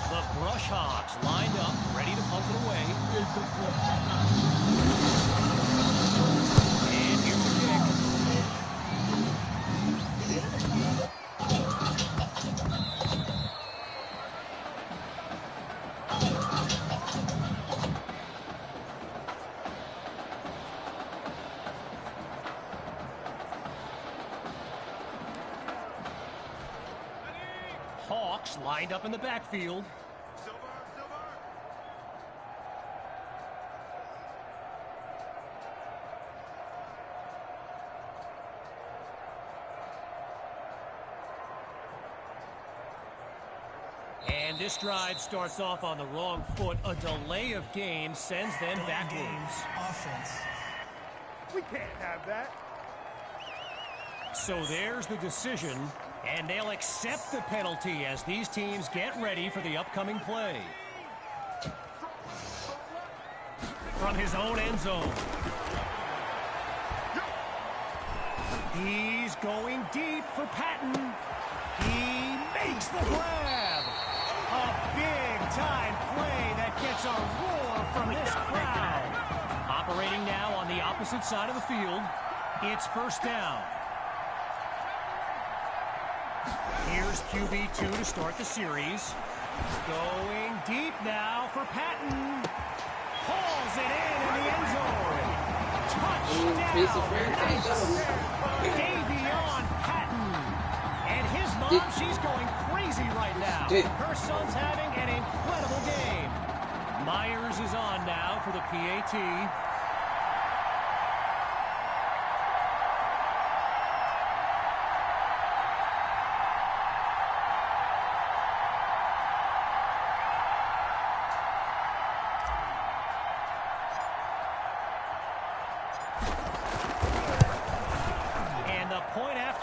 Speaker 12: The Brush Hogs lined up, ready to punt it away. And here's the kick. Hawks lined up in the backfield. And this drive starts off on the wrong foot. A delay of game sends them backwards.
Speaker 13: Offense. We can't have that.
Speaker 12: So there's the decision, and they'll accept the penalty as these teams get ready for the upcoming play. From his own end zone. He's going deep for Patton. He makes the grab. A big-time play that gets a roar from this crowd. Operating now on the opposite side of the field. It's first down. Here's QB2 to start the series. Going deep now for Patton. Hauls it in the end zone. Touchdown. Davion Patton. And his mom, she's going crazy right now. Her son's having an incredible game. Myers is on now for the PAT.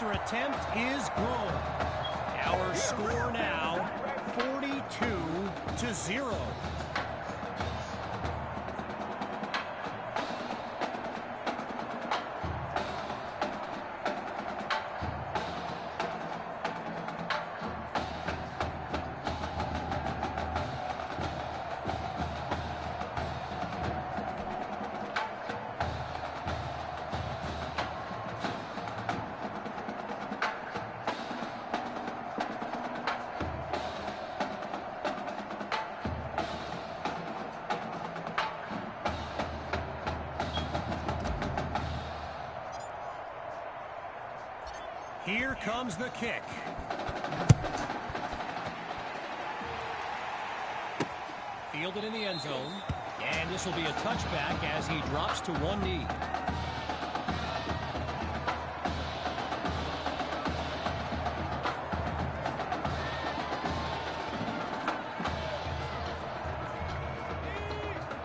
Speaker 12: Attempt is good. Our score now 42-0. Here comes the kick. Fielded in the end zone. And this will be a touchback as he drops to one knee.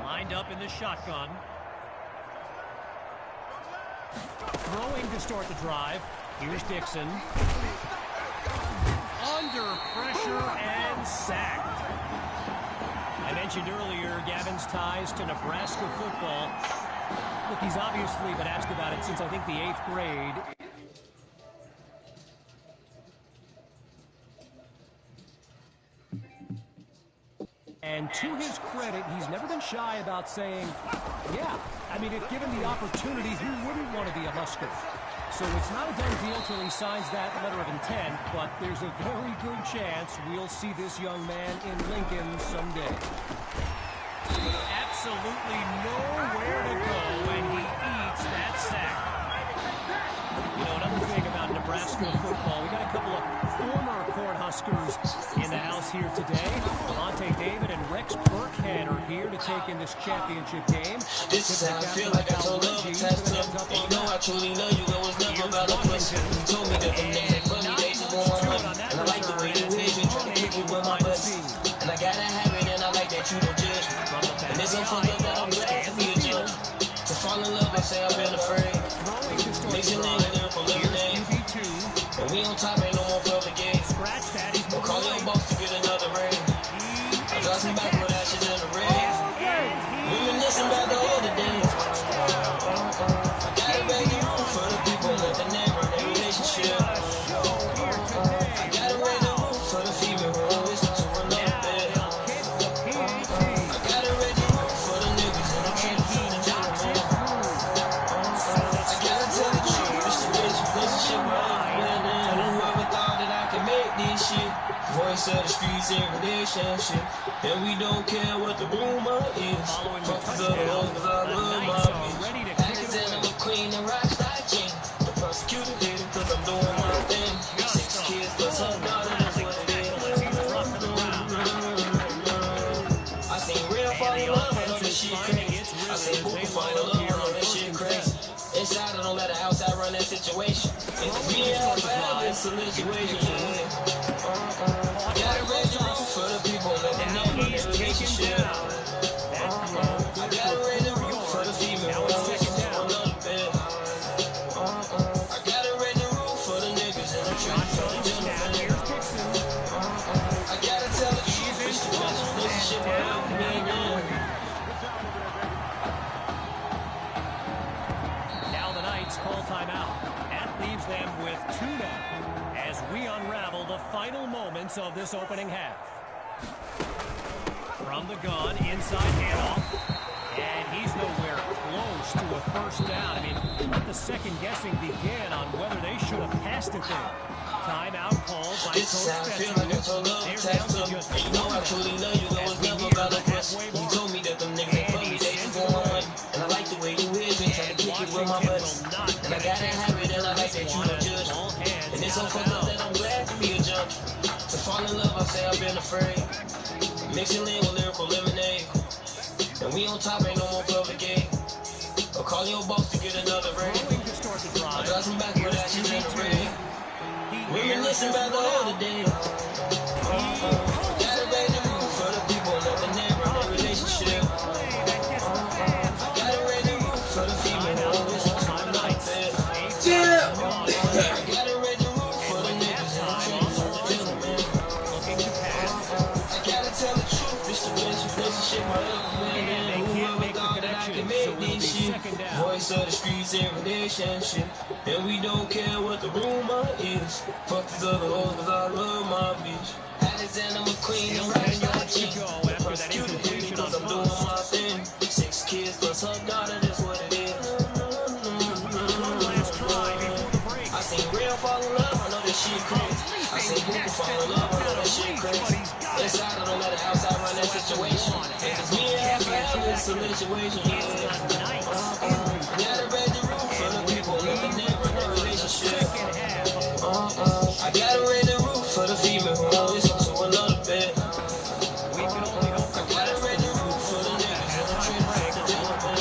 Speaker 12: Lined up in the shotgun. Throwing to start the drive. Here's Dixon. Under pressure and sacked. I mentioned earlier Gavin's ties to Nebraska football. Look, he's obviously been asked about it since I think the 8th grade. And to his credit, he's never been shy about saying, yeah, I mean, if given the opportunity, who wouldn't want to be a Husker? So it's not a done deal till he signs that letter of intent, but there's a very good chance we'll see this young man in Lincoln someday. Absolutely nowhere to go, and he eats that sack. You know, another thing about Nebraska football, we got a couple of former Cornhuskers in the house here today. Monte David and Rex Burkhead are here to take in this championship game.
Speaker 2: This is how I feel like I told love a test him. And you know I truly love you, it was never about a question. You told me that the niggas for me, they just want my money. And I like the way you is, you trying to pick me with my buddies. And I gotta have it, and I like that you don't judge me. And it's so fucked up that I'm glad to be a judge. To fall in love, I say I've been afraid. Mixing niggas there from lemonade. And we on top, ain't no more public games. Or call your boss to get another ring. I got some back with ashes in the ring. Reminiscing about the older days. I gotta beg the room for the people that the name run their relationship. I gotta raise the roof for the female who don't listen to another bed. I gotta raise the roof for the niggas in the trenches and the gentlemen. I gotta tell the truth, it's the best relationship I've been in. Whoever thought that I could make this shit. Voice of the streets and relationship. And we don't care what the rumor is. Fuck the love, cause I love my bitch. Alexander McQueen and Rockstar King. The prosecutor did it cause I'm doing my thing. 6 kids plus her daughter, that's what it is. Me and her forever in situation. Got a red room for the people living in my relationship. I got a red room for the female who always wants to another bed. I got a red room for the niggas in the trenches for the gentlemen. I gotta tell the truth, it's the best relationship I've ever been in.
Speaker 12: Now the Knights call timeout. That leaves them with 2 now as we unravel the final moments of this opening half. From the gun, inside handoff. And he's nowhere close to a first down. I mean, let the second guessing begin on whether they should have passed it there. Timeout called by Coach Fettu. They're down to just
Speaker 2: you know I truly love you, it was never about the press. You told me that them niggas ain't for me, they just want my money. And I like the way you is, and try to kick it with my buddies. And I gotta have it, and I like that you don't judge me. And it's so fucked up that I'm glad to be a junkie. To fall in love, I say I've been afraid. Mixing lean with lyrical lemonade. And we on top, ain't no more public aid. Or call your boss to get another raid. I got some backward ashes in the rain. Reminiscing about the older days. Got a rated roof for the people living there in their relationship. I got a rated roof for the female who always wants to another bed. I got a rated roof for the niggas in the trenches for the gentlemen. I gotta tell the truth, it's the best relationship I've ever been in. Whoever thought that I can make this shit. Voice of the streets in relationship. And we don't care what the rumor is. Fuck these other hoes cause I love my bitch. Alexander McQueen and Rockstar G. Persecuted me because I'm doing my thing. 6 kids plus her daughter, that's what it is. I seen Real fall in love, I know that shit crazy. I seen Booker fall in love, I know that shit crazy. Inside, I don't let the outside run that situation. It's me and her forever, it's a situation. Got a red roof for the people living there in their relationship. I got a red roof for the female who always wants to another bed. I got a red roof for the niggas in the trenches for the gentlemen.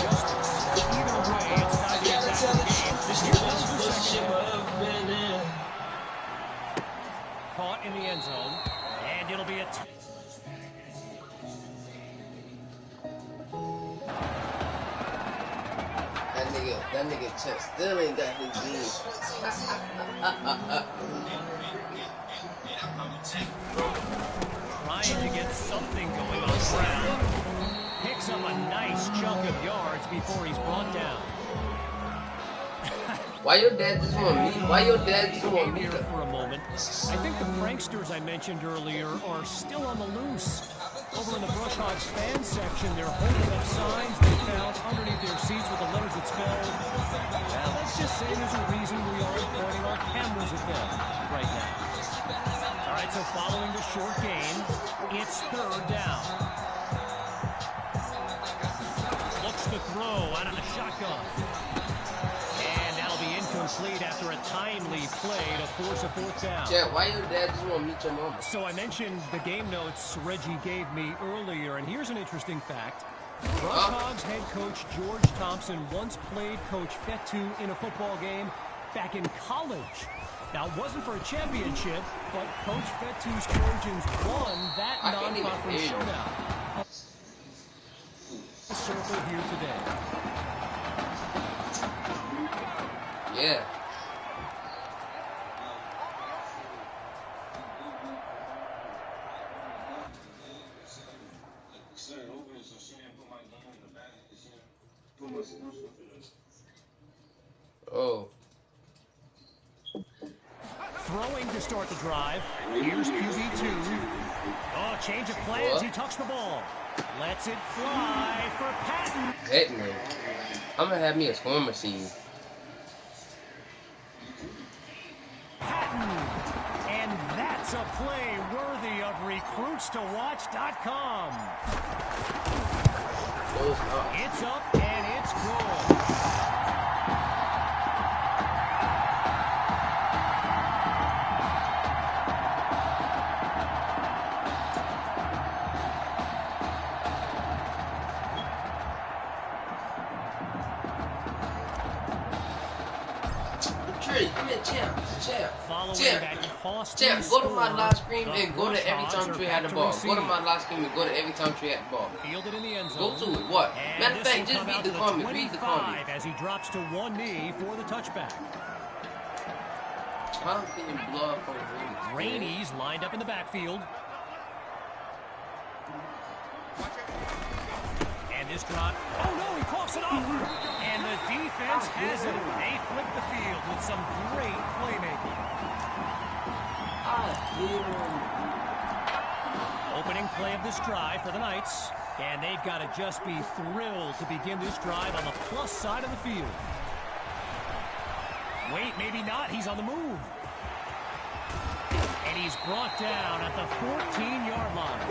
Speaker 2: I gotta tell the truth, it's the best relationship I've ever been in.
Speaker 12: Caught in the end zone, and it'll be a
Speaker 14: That nigga Chuck still ain't got his jeans.
Speaker 12: trying to get something going on the ground. Picks up a nice chunk of yards before he's brought down.
Speaker 14: Why your dad just want me? Why your dad just want me?
Speaker 12: Here for a moment. I think the pranksters I mentioned earlier are still on the loose. Over in the Brush Hogs fan section, they're holding up signs they found underneath their seats with the letters that spell, well, let's just say there's a reason we aren't pointing our cameras at them right now. All right, so following the short gain, it's 3rd down. Looks to throw out of the shotgun. And that'll be incomplete after a timely play to force a 4th down.
Speaker 14: Chad, why your dad just want to meet your mama?
Speaker 12: So I mentioned the game notes Reggie gave me earlier, and here's an interesting fact. Brush Hogs head coach George Thompson once played Coach Fettu in a football game back in college. Now, it wasn't for a championship, but Coach Fettu's Trojans won that non-conference showdown. Circle here today.
Speaker 14: Yeah. Oh.
Speaker 12: Throwing to start the drive. Here's QB2. Oh, change of plans.
Speaker 14: What?
Speaker 12: He tucks the ball. Lets it fly for Patton.
Speaker 14: Heck no. I'm gonna have me a swarm machine.
Speaker 12: Patton. And that's a play worthy of recruitstowatch.com. It's up and it's good.
Speaker 14: Trey, come here, Champ, go to my live stream and go to every time Trey had the ball. Go to my live stream and go to every time Trey had the ball.
Speaker 12: Fielded in the end zone.
Speaker 14: Go to it. What?
Speaker 12: And
Speaker 14: Matter of fact, just read the comment. Read the comment.
Speaker 12: As he drops to one knee for the touchback.
Speaker 14: I'm getting blood from
Speaker 12: Rainey's lined up in the backfield. And this drop. Oh no, he coughs it off. And the defense has it. They flip the field with some great playmaking. Opening play of this drive for the Knights. And they've got to just be thrilled to begin this drive on the plus side of the field. Wait, maybe not. He's on the move. And he's brought down at the 14-yard line.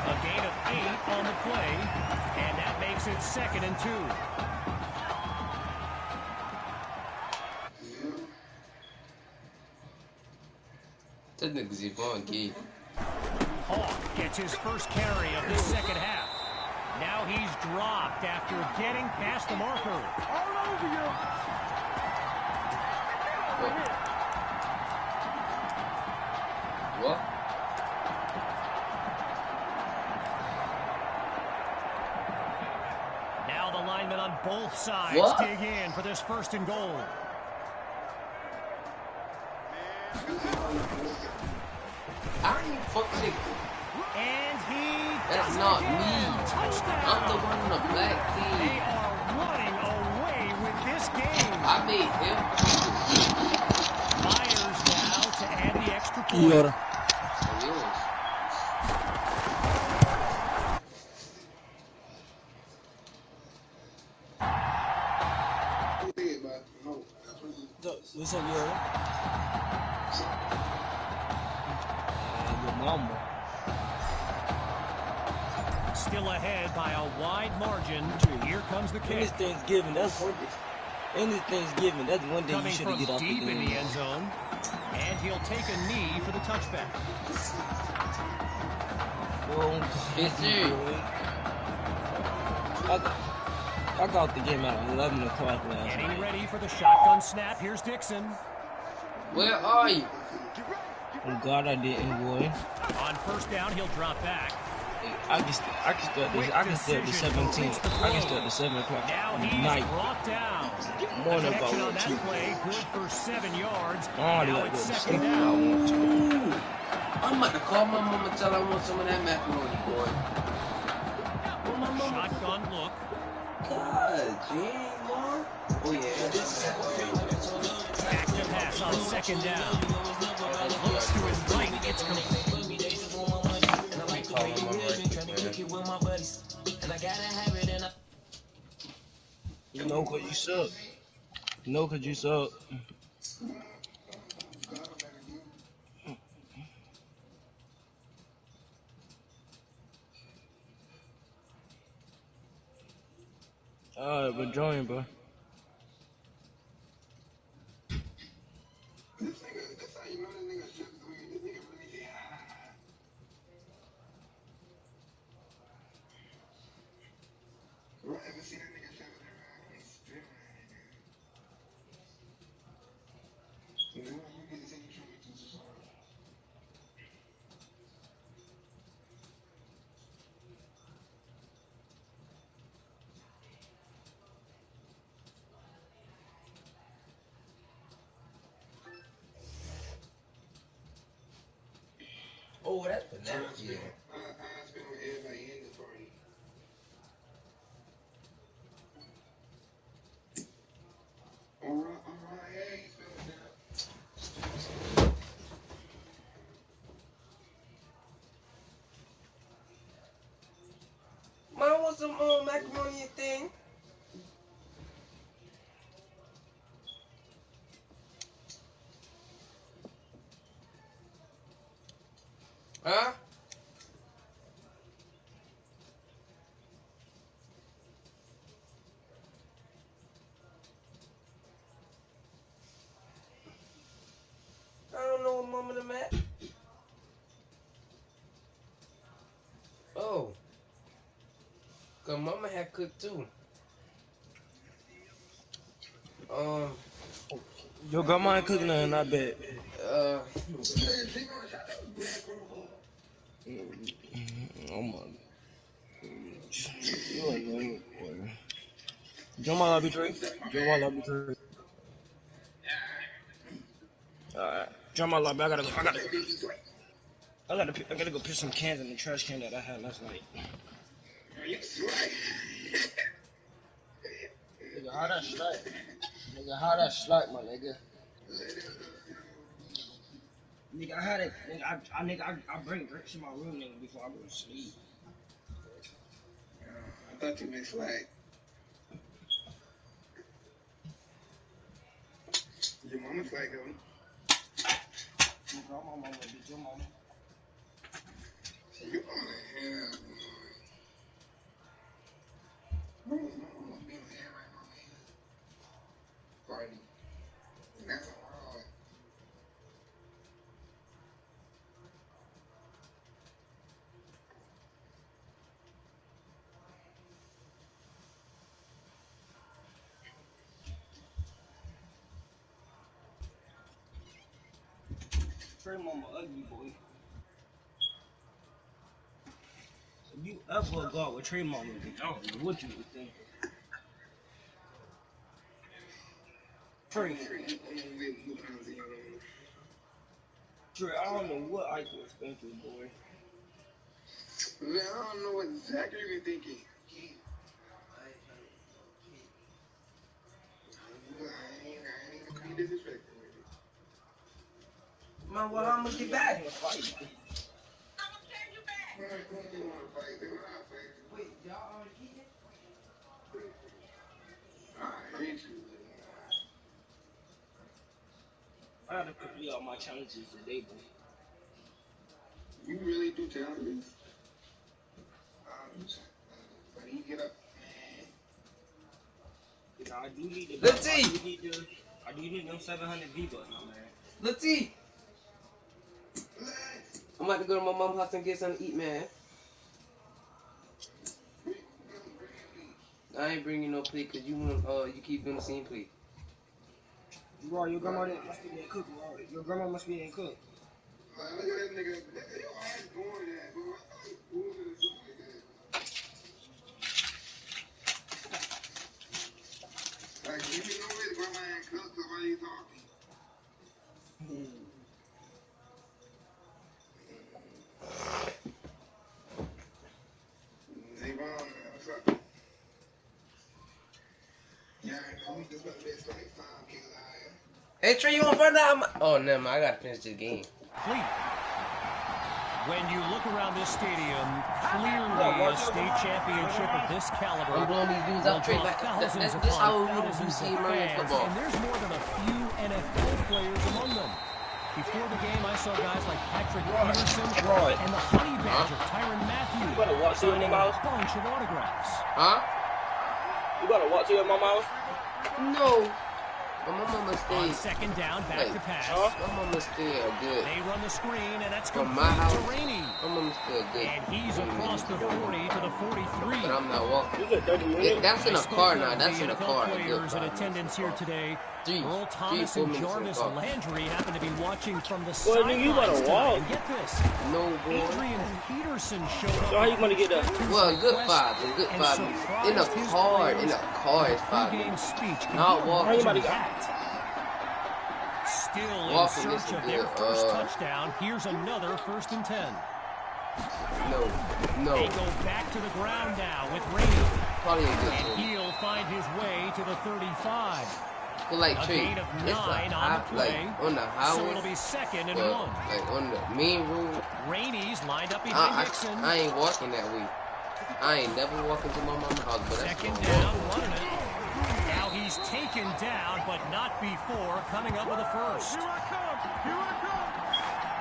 Speaker 12: A gain of 8 on the play, and that makes it 2nd and 2.
Speaker 14: That nigga's Yvonne Gay.
Speaker 12: Hawk gets his first carry of the second half. Now he's dropped after getting past the marker.
Speaker 13: All over you.
Speaker 14: What?
Speaker 12: Now the linemen on both sides dig in for this 1st and goal.
Speaker 14: I don't even fucking.
Speaker 12: And
Speaker 14: that's not me. Touchdown. I'm the one on the black team.
Speaker 12: They are running away with this game.
Speaker 14: I made him.
Speaker 12: Myers now to add the extra point.
Speaker 15: What's up, Yora? Your mama.
Speaker 12: Still ahead by a wide margin. Here comes the kick.
Speaker 15: And it's Thanksgiving. That's one thing. And it's Thanksgiving. That's one thing you should get off the
Speaker 12: deep in the end zone. And he'll take a knee for the touchback.
Speaker 15: I got the game out at 11 o'clock last night.
Speaker 12: Getting ready for the shotgun snap. Here's Dixon.
Speaker 14: Where are you?
Speaker 15: Oh God, I didn't, boy.
Speaker 12: On 1st down, he'll drop back.
Speaker 15: I can start the 17th. I can start the 7 o'clock night.
Speaker 12: Brought down.
Speaker 15: Morning
Speaker 12: Connection on
Speaker 15: about
Speaker 12: that play, good for 7 yards.
Speaker 15: Now
Speaker 12: it's
Speaker 15: it's
Speaker 12: 2nd down.
Speaker 14: I'm about to call my mom and tell her I want some of that macaroni, boy.
Speaker 12: Shotgun look.
Speaker 14: God, dang, Mom. Oh, yeah.
Speaker 12: Back to pass on 2nd down. Looks to his right. It's complete.
Speaker 15: You know, cause you suck. You know, cause you suck. Alright, but join, bro.
Speaker 14: Oh, that's bananas. Yeah. Mom, want some macaroni and thing? Huh? I don't know what mama them at. Oh. Cause mama had cooked too.
Speaker 15: Your grandma ain't cooking nothing, I bet. Oh my. You ain't doing it, boy. Join my lobby tree. Join my lobby tree. Alright. Join my lobby. I gotta go put some cans in the trash can that I had last night. Nigga, how that strike? Nigga, how that strike, my nigga? Nigga, I had it. Nigga, I bring drinks in my room, nigga, before I go to sleep.
Speaker 6: I thought you meant flag. Your mama flag on.
Speaker 15: Nigga, my mama, bitch, your mama.
Speaker 6: You on the hell, boy. Mama be on the hell right now, man. Party. And that's all right.
Speaker 15: Trey mama ugly, boy. If you ever go out with Trey mama, bitch, I don't know what you would think. Trey, I don't know what I could spend through, boy.
Speaker 6: Man, I don't know what exactly you're thinking. I ain't gonna be disrespectful with it.
Speaker 15: Man, well, I'm gonna get back in the fight.
Speaker 6: Wait, y'all already eating? I hate you.
Speaker 15: I gotta complete all my challenges today, boy.
Speaker 6: You really do challenges? When you get up,
Speaker 15: You know, I do need to.
Speaker 14: Let's see.
Speaker 15: I do need them 700 V-Bucks, my man.
Speaker 14: Let's see. I'm about to go to my mom's house and get something to eat, man. I ain't bringing no plate because you keep doing the same plate.
Speaker 15: Bro, your grandma must be in cook, bro. Your grandma must be in cook.
Speaker 6: Look at that nigga. You always doing that, bro. I thought you was doing something like that. Like, you know his grandma ain't cooked, so why you talking? Zayvon, what's up? Yeah, I know we just about to be like 5 kilos higher.
Speaker 14: Hey, Trey, you want to run down? Oh, never mind. I got to finish this game.
Speaker 12: When you look around this stadium, clearly a state championship of this caliber
Speaker 14: I'm blowing these dudes up, Trey. Like, this how we do see American football.
Speaker 12: And there's more than a few NFL players among them. Before the game, I saw guys like Patrick Peterson and the Honey Badger, Tyrann Mathieu, signing a bunch of autographs.
Speaker 15: You gotta walk to your mama's house?
Speaker 14: No. My mama stay.
Speaker 12: On second down, back to pass.
Speaker 14: My mama stay good.
Speaker 12: They run the screen, and that's complete
Speaker 14: my house,
Speaker 12: to Rainey.
Speaker 14: My mama stay good.
Speaker 12: And he's across the 40 to the 43.
Speaker 14: But I'm not walking. That's in a car now. That's in a car.
Speaker 12: Players in attendance here today. Earl Thomas and Jarvis Landry happen to be watching from the
Speaker 15: sidelines. Well, you gotta walk.
Speaker 12: And get this.
Speaker 14: No, boy.
Speaker 12: Adrian Peterson showed up.
Speaker 15: So how you gonna get that?
Speaker 14: Well, good five. Good five. In a car. In a car is 5 minutes. Not walking.
Speaker 12: Still in search of their first touchdown. Here's another 1st and 10.
Speaker 14: No.
Speaker 12: They go back to the ground now with Rainey.
Speaker 14: Probably a good
Speaker 12: and he'll find his way to the 35.
Speaker 14: Like
Speaker 12: a
Speaker 14: Trey,
Speaker 12: gain of 9 on the play.
Speaker 14: Like on the highway,
Speaker 12: so it'll be 2nd and 1.
Speaker 14: Like on the main road.
Speaker 12: Rainey's lined up behind Dixon.
Speaker 14: I ain't walking that way. I ain't never walking to my mama's house, but that's
Speaker 12: 2nd down, running it. Now he's taken down, but not before coming up with a first.
Speaker 13: Here I come.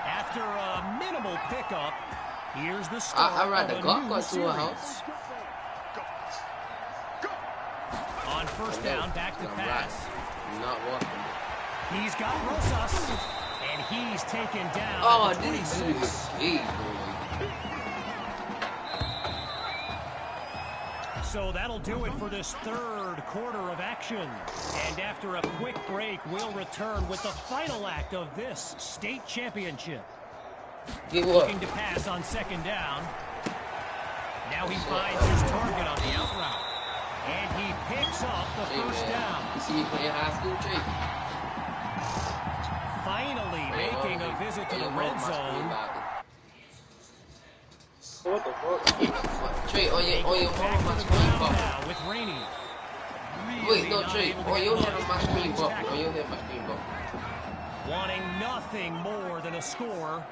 Speaker 12: After a minimal pickup, here's the start
Speaker 14: I ride
Speaker 12: of
Speaker 14: the golf cart to a house.
Speaker 12: On 1st down, back to pass.
Speaker 14: I'm not walking.
Speaker 12: He's got Rosas, and he's taken down.
Speaker 14: Oh,
Speaker 12: at the 26. So that'll do it for this third quarter of action. And after a quick break, we'll return with the final act of this state championship. Looking to pass on second down. Now he finds his target on the out route. And he picks up the first down.
Speaker 14: You see, playing high school trick.
Speaker 12: Finally making a visit to the red zone.
Speaker 15: What the fuck?
Speaker 14: Trey, on your phone, my screen bump.
Speaker 12: With Rainey.
Speaker 14: Wait, no, Trey. On your head, on my screen bump. On your head, my screen bump.
Speaker 12: Wanting nothing more than a score.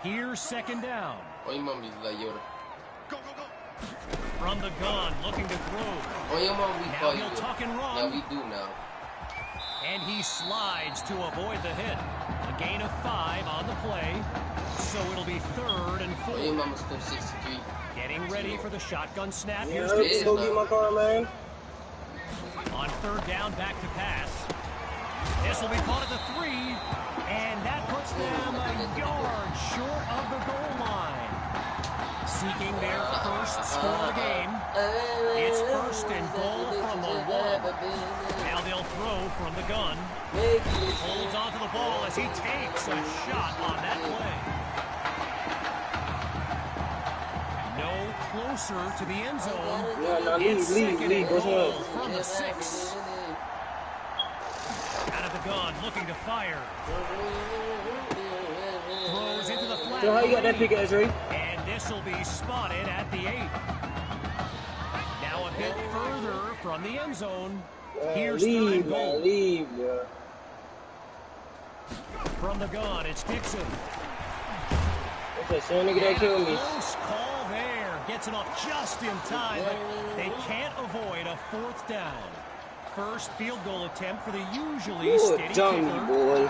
Speaker 12: Here's second down.
Speaker 14: Oh, your mom is like Yoda.
Speaker 12: From the gun, looking to throw.
Speaker 14: Oh, your mom, we call you.
Speaker 12: Now he'll tuck and run.
Speaker 14: Now we do now.
Speaker 12: And he slides to avoid the hit. A gain of 5 on the play. So it'll be 3rd and 4.
Speaker 14: Oh, your mama's still 63.
Speaker 12: Getting ready for the shotgun snap.
Speaker 15: Yeah, let's go get my car, man.
Speaker 12: On 3rd down, back to pass. This will be caught at the 3. And that puts them a yard short of the goal line. Seeking their first score of the game. It's 1st and goal from the 1. Now they'll throw from the gun. Holds onto the ball as he takes a shot on that play. No closer to the end zone. It's second and goal from the 6. Out of the gun, looking to fire. Throws into the flat.
Speaker 15: So how you got that pick, Ezra?
Speaker 12: And this will be spotted at the 8. Now a bit further from the end zone. Here's 3rd and goal. From the gun, it's Dixon.
Speaker 15: Okay, so nigga that killed me.
Speaker 12: Close call there. Gets it off just in time, but they can't avoid a 4th down. First field goal attempt for the usually steady kicker.
Speaker 15: Boy.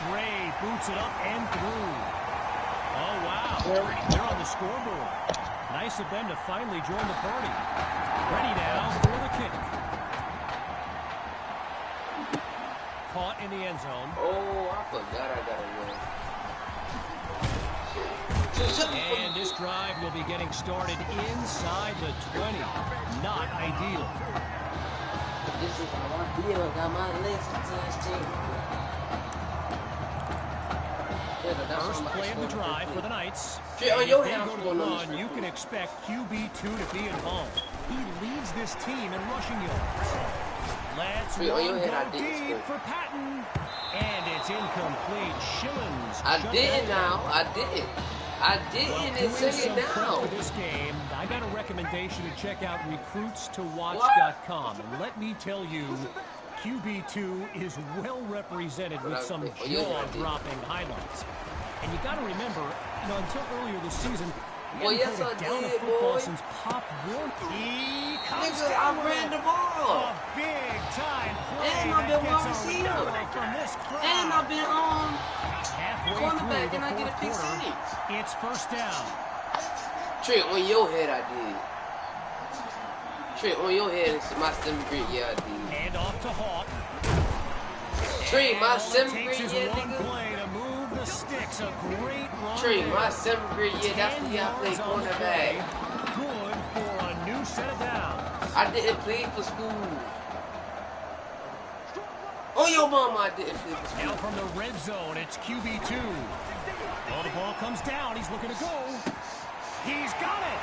Speaker 12: Dre boots it up and through. Oh, wow. They're on the scoreboard. Nice of them to finally join the party. Ready now for the kick. Caught in the end zone.
Speaker 14: Oh, I forgot I got a win.
Speaker 12: And this drive will be getting started inside the 20. Not ideal.
Speaker 14: This is how I feel. Got my legs touched.
Speaker 12: First play of the drive for the Knights.
Speaker 14: If
Speaker 12: they go to the run, you can expect QB2 to be involved. He leads this team in rushing yards. Let's go deep for Patton. And it's incomplete. Shillings.
Speaker 14: I did now. I did. And say it now.
Speaker 12: For this game, I got a recommendation to check out recruitstowatch.com. And let me tell you, QB2 is well represented with some jaw-dropping highlights. And you got to remember, until earlier this season, he hadn't played a down of football since Pop Warner. He comes down with a big-time play
Speaker 14: and I've been wide receiver.
Speaker 12: From this crowd.
Speaker 14: And I've been
Speaker 12: halfway
Speaker 14: cornerback,
Speaker 12: through
Speaker 14: and I get a pick six.
Speaker 12: It's 1st down.
Speaker 14: Trey, on your head, I did. Trey, on your head, it's my 7th grade year, I did.
Speaker 12: And off to Hawk.
Speaker 14: Trey, my 7th grade year,
Speaker 12: nigga. Play to move the sticks. A great run.
Speaker 14: Trey, my 7th grade year, that's the year I played cornerback.
Speaker 12: Good for a new set of downs.
Speaker 14: I didn't play for school. Oh, your mama, I didn't play for school.
Speaker 12: Now from the red zone, it's QB2. Well, the ball comes down. He's looking to go. He's got it.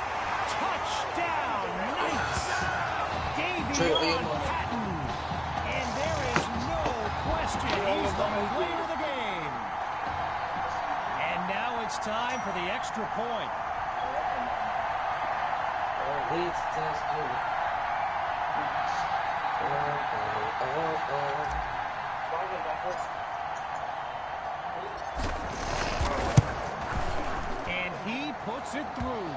Speaker 12: Touchdown, Knights. Davion Patton. And there is no question he's the player of the game. And now it's time for the extra point. And he puts it through.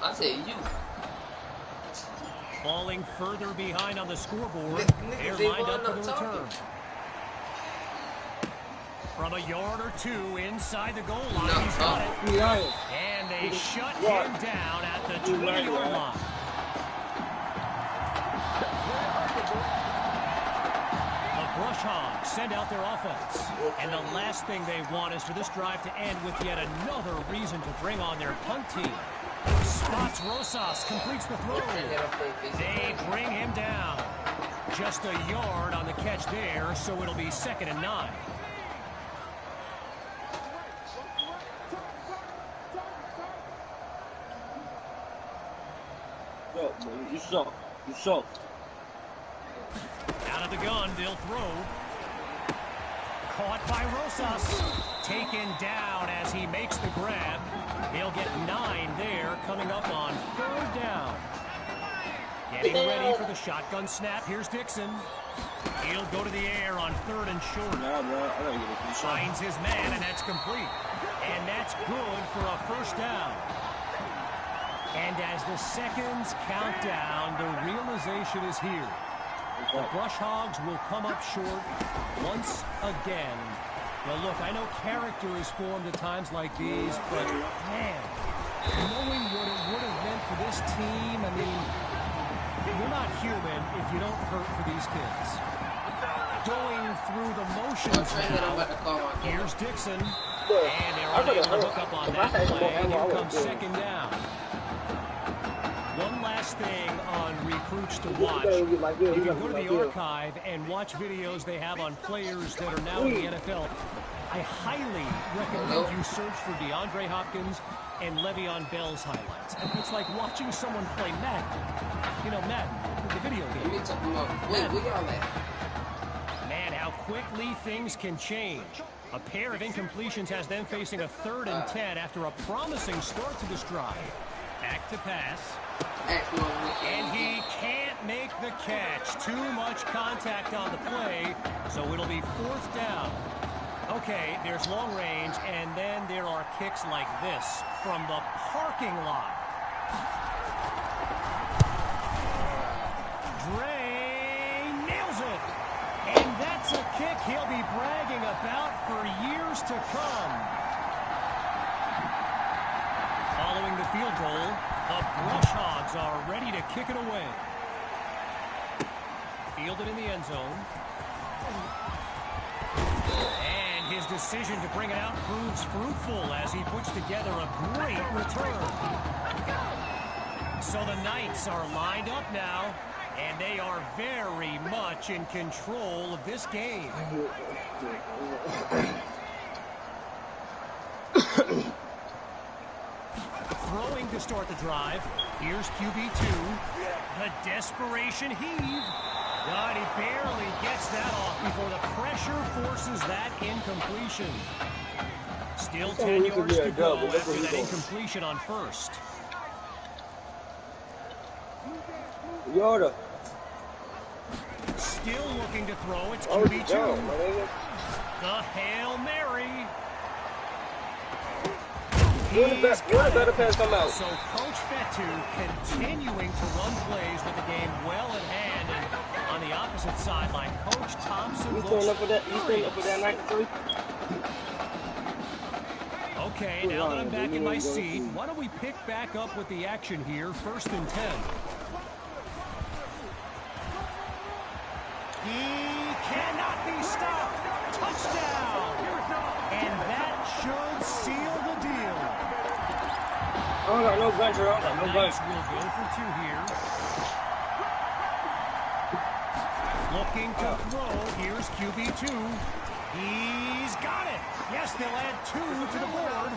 Speaker 14: I said you.
Speaker 12: Falling further behind on the scoreboard. They're lined up for the return. From a yard or two inside the goal line, he's got it. And they shut him down at the 20-yard line. Hogs send out their offense. And the last thing they want is for this drive to end with yet another reason to bring on their punt team. Spots Rosas, completes the throw. They bring him down. Just a yard on the catch there, so it'll be 2nd and 9.
Speaker 15: You suck. You suck.
Speaker 12: Out of the gun, they'll throw. Caught by Rosas. Taken down as he makes the grab. He'll get 9 there, coming up on 3rd down. Getting ready for the shotgun snap. Here's Dixon. He'll go to the air on 3rd and short. Finds his man, and that's complete. And that's good for a 1st down. And as the seconds count down, the realization is here. The Brush Hogs will come up short once again. Well, look, I know character is formed at times like these, but, man, knowing what it would have meant for this team, I mean, you're not human if you don't hurt for these kids. Going through the motions now. Here's Dixon. And they're unable to hook up on that play. Here comes 2nd down. One last thing on recruits to watch. You can go to the archive and watch videos they have on players that are now in the NFL. I highly recommend you search for DeAndre Hopkins and Le'Veon Bell's highlights. And it's like watching someone play Madden. You know, Madden, the video game. Man, how quickly things can change. A pair of incompletions has them facing a 3rd and 10 after a promising start to this drive. Back to pass. And he can't make the catch. Too much contact on the play, so it'll be 4th down. Okay, there's long range, and then there are kicks like this from the parking lot. Dre nails it. And that's a kick he'll be bragging about for years to come. Following the field goal, the Brush Hogs are ready to kick it away. Fielded in the end zone. And his decision to bring it out proves fruitful as he puts together a great return. So the Knights are lined up now, and they are very much in control of this game. Throwing to start the drive. Here's QB2. The desperation heave. God, he barely gets that off before the pressure forces that incompletion. Still 10 yards to go after that incompletion on 1st.
Speaker 15: Yoda.
Speaker 12: Still looking to throw. It's QB2. The Hail Mary.
Speaker 15: Where the better pass come out?
Speaker 12: So Coach Fetu continuing to run plays with the game well in hand, and on the opposite sideline, Coach Thompson looks Okay, now that I'm back in my seat, why don't we pick back up with the action here, 1st and 10. He cannot be stopped. Touchdown. And that should seal the deal.
Speaker 15: I don't got no gun, Drew. I don't got no gun.
Speaker 12: Will go for 2 here. Looking to throw. Here's QB2. He's got it. Yes, they'll add 2 to the board.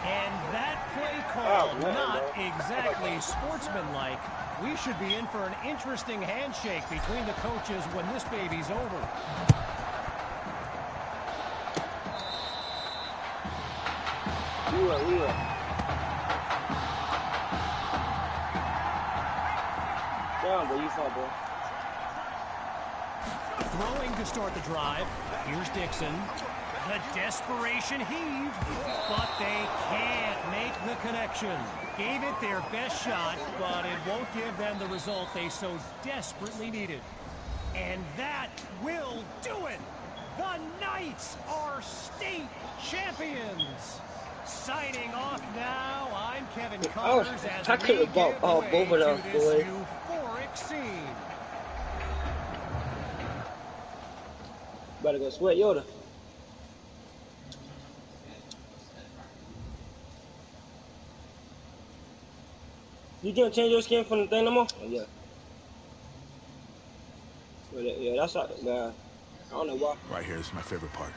Speaker 12: And that play call, not exactly sportsmanlike. We should be in for an interesting handshake between the coaches when this baby's over. Throwing to start the drive. Here's Dixon. The desperation heave, but they can't make the connection. Gave it their best shot, but it won't give them the result they so desperately needed. And that will do it. The Knights are state champions. Signing off now, I'm Kevin Connors as we give way to this euphoric scene.
Speaker 16: Better go sweat Yoda. You can't change your skin from the thing no more? Oh, yeah. Yeah, that's like, I don't know why.
Speaker 17: Right here, this is my favorite part.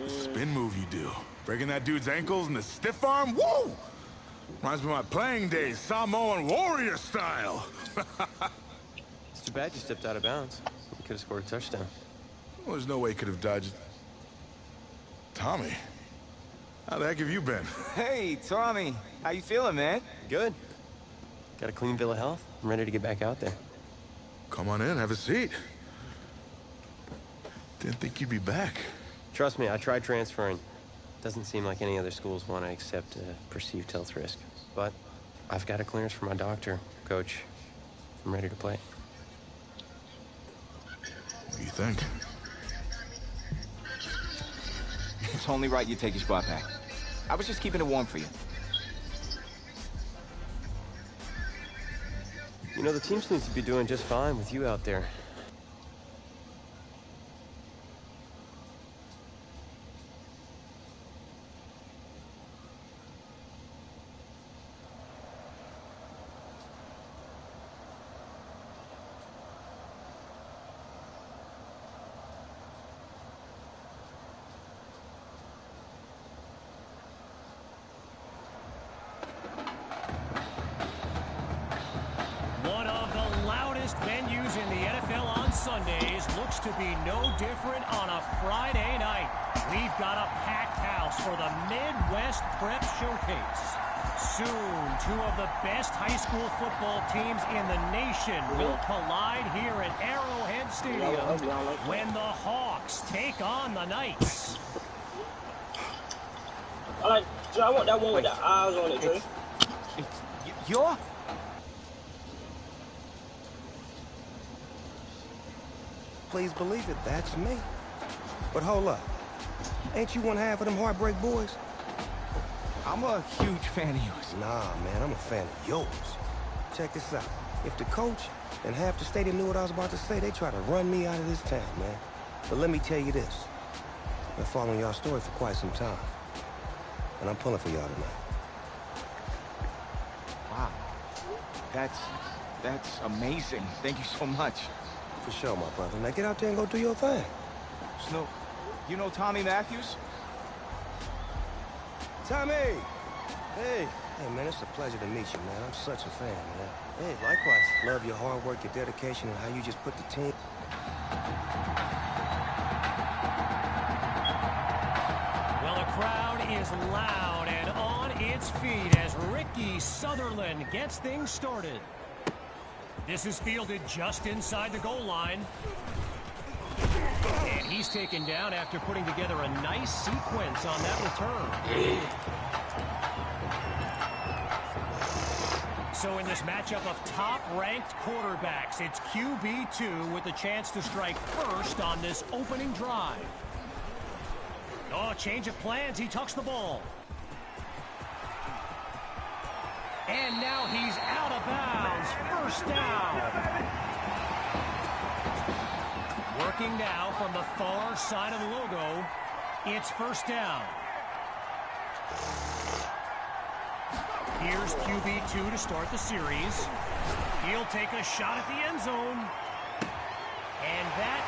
Speaker 17: The spin move you do. Breaking that dude's ankles and the stiff arm, woo! Reminds me of my playing days, Samoan warrior style.
Speaker 18: It's too bad you stepped out of bounds. You could have scored a touchdown.
Speaker 17: Well, there's no way he could have dodged. Tommy, how the heck have you been?
Speaker 11: Hey, Tommy. How you feeling, man?
Speaker 18: Good. Got a clean bill of health. I'm ready to get back out there.
Speaker 17: Come on in, have a seat. Didn't think you'd be back.
Speaker 18: Trust me, I tried transferring. Doesn't seem like any other schools want to accept a perceived health risk. But I've got a clearance from my doctor, Coach. I'm ready to play.
Speaker 17: What do you think?
Speaker 11: It's only right you take your spot back. I was just keeping it warm for you.
Speaker 18: You know, the team seems to be doing just fine with you out there.
Speaker 12: Venues in the NFL on Sundays looks to be no different on a Friday night. We've got a packed house for the Midwest Prep Showcase. Soon, two of the best high school football teams in the nation will collide here at Arrowhead Stadium when the Hawks take on the Knights.
Speaker 16: I want that one with the eyes on it, Trey.
Speaker 11: You're?
Speaker 19: Please believe it, that's me. But hold up. Ain't you one half of them Heartbreak Boys?
Speaker 11: I'm a huge fan of yours.
Speaker 19: Nah, man, I'm a fan of yours. Check this out. If the coach and half the stadium knew what I was about to say, they try to run me out of this town, man. But let me tell you this. I've been following y'all story for quite some time. And I'm pulling for y'all tonight.
Speaker 11: Wow. That's amazing. Thank you so much.
Speaker 19: For sure, my brother. Now get out there and go do your thing.
Speaker 11: Snoop, you know Tommy Matthews?
Speaker 19: Tommy! Hey. Hey, man, it's a pleasure to meet you, man. I'm such a fan, man. Hey, likewise. Love your hard work, your dedication, and how you just put the team...
Speaker 12: Well, the crowd is loud and on its feet as Ricky Sutherland gets things started. This is fielded just inside the goal line. And he's taken down after putting together a nice sequence on that return. So in this matchup of top-ranked quarterbacks, it's QB2 with the chance to strike first on this opening drive. Oh, change of plans. He tucks the ball. And now he's out of bounds. First down. Working now from the far side of the logo. It's first down. Here's QB2 to start the series. He'll take a shot at the end zone. And that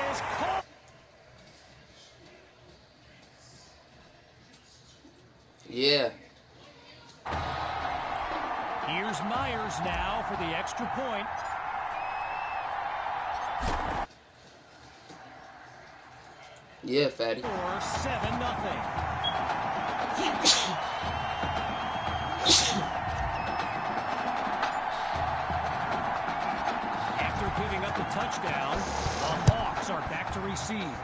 Speaker 12: is caught.
Speaker 14: Yeah.
Speaker 12: Here's Myers now for the extra point.
Speaker 14: Yeah, fatty.
Speaker 12: Or 7-0. After giving up the touchdown, the Hawks are back to receive.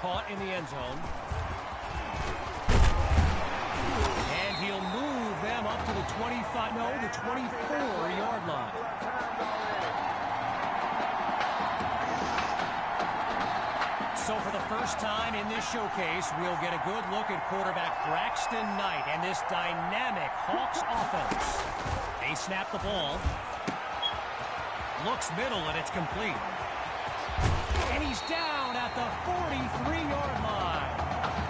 Speaker 12: Caught in the end zone. And he'll move them up to the 25, no, the 24-yard line. So for the first time in this showcase, we'll get a good look at quarterback Braxton Knight and this dynamic Hawks offense. They snap the ball. Looks middle, and it's complete. And he's down at the 43-yard line.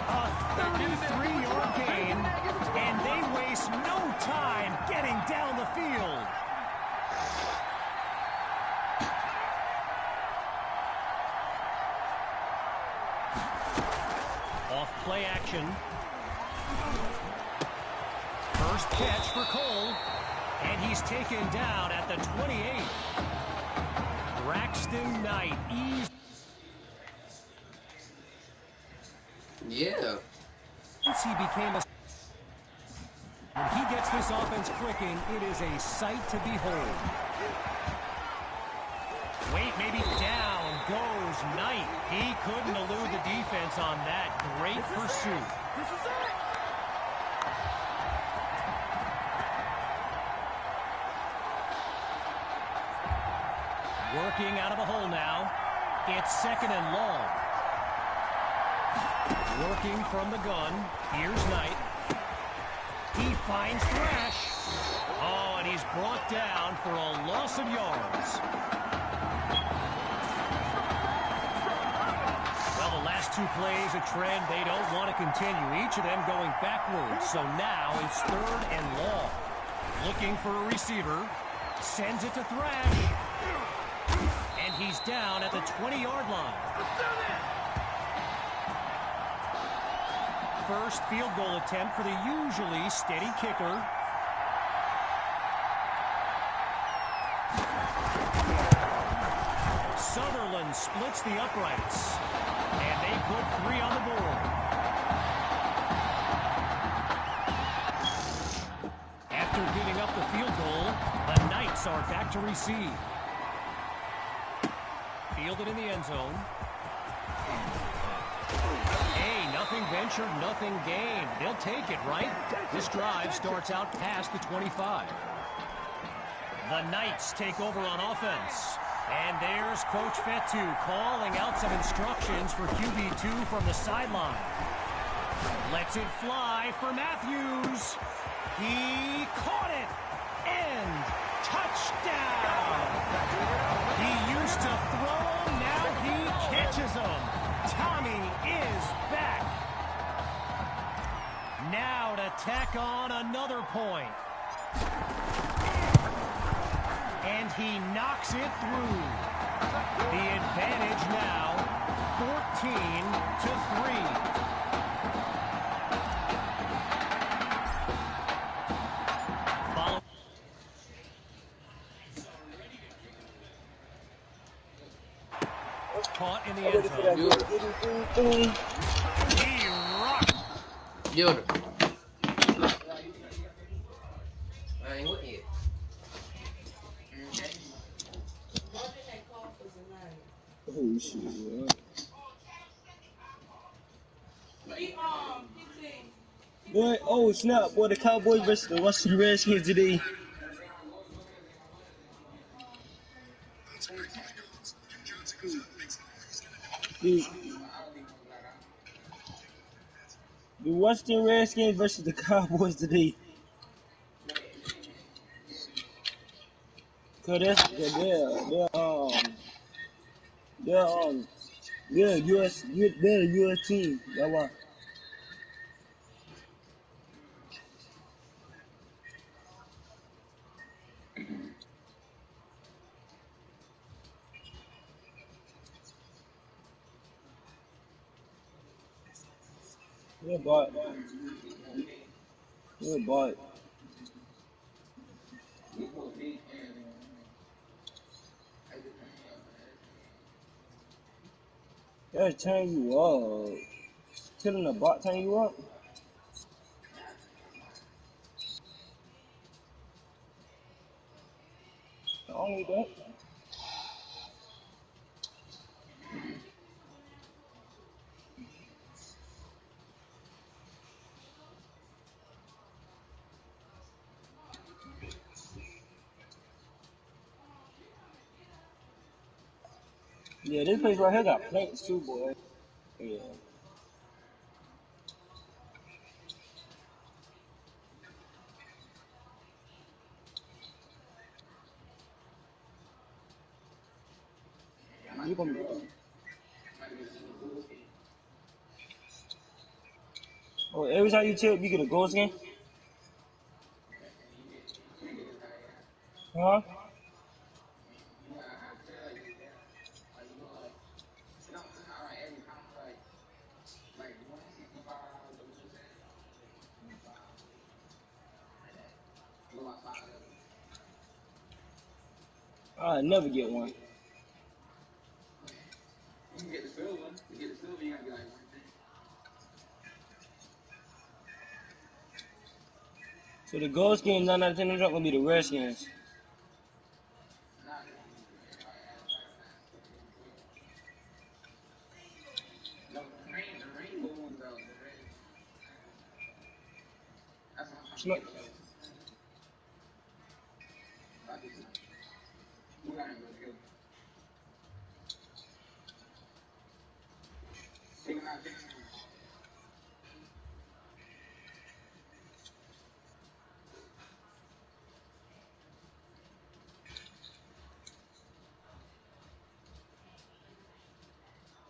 Speaker 12: A 33-yard gain, and they waste no time getting down the field. Off play action. First catch for Cole. And he's taken down at the 28. Braxton Knight.
Speaker 14: Yeah.
Speaker 12: Once he became a... When he gets this offense clicking, it is a sight to behold. Wait, maybe down goes Knight. He couldn't elude the defense on that. Great pursuit.
Speaker 13: This is it.
Speaker 12: Working out of a hole now. It's second and long. Working from the gun. Here's Knight. He finds Thrash. Oh, and he's brought down for a loss of yards. Well, the last two plays, a trend they don't want to continue. Each of them going backwards. So now it's third and long. Looking for a receiver. Sends it to Thrash. And he's down at the 20-yard line. First field goal attempt for the usually steady kicker. Sutherland splits the uprights. And they put 3 on the board. After giving up the field goal, the Knights are back to receive. Fielded in the end zone. Hey, nothing ventured, nothing gained. They'll take it, right? This drive starts out past the 25. The Knights take over on offense. And there's Coach Fetu calling out some instructions for QB2 from the sideline. Lets it fly for Matthews. He caught it. And touchdown. He used to throw, now he catches them. Tommy is back. Now to tack on another point. And he knocks it through. The advantage now, 14-3. Caught in the end zone. He rocked.
Speaker 14: Yoda. I ain't with you.
Speaker 16: Oh shit, yeah. Boy, oh snap, boy, the Cowboys versus the Washington Redskins today. The Washington Redskins versus the Cowboys today. Cause they're they're a US team. That's why. Yeah, but they're turning you up. Killing the bot turn you up. Only that. Yeah, this place right here got plants too, boy. Yeah. You gonna be Oh, every time you tip, you get a gold skin? Huh? I'll never get one. So the gold skin, 9 out of 10 of them gonna be the rare skins. Smack.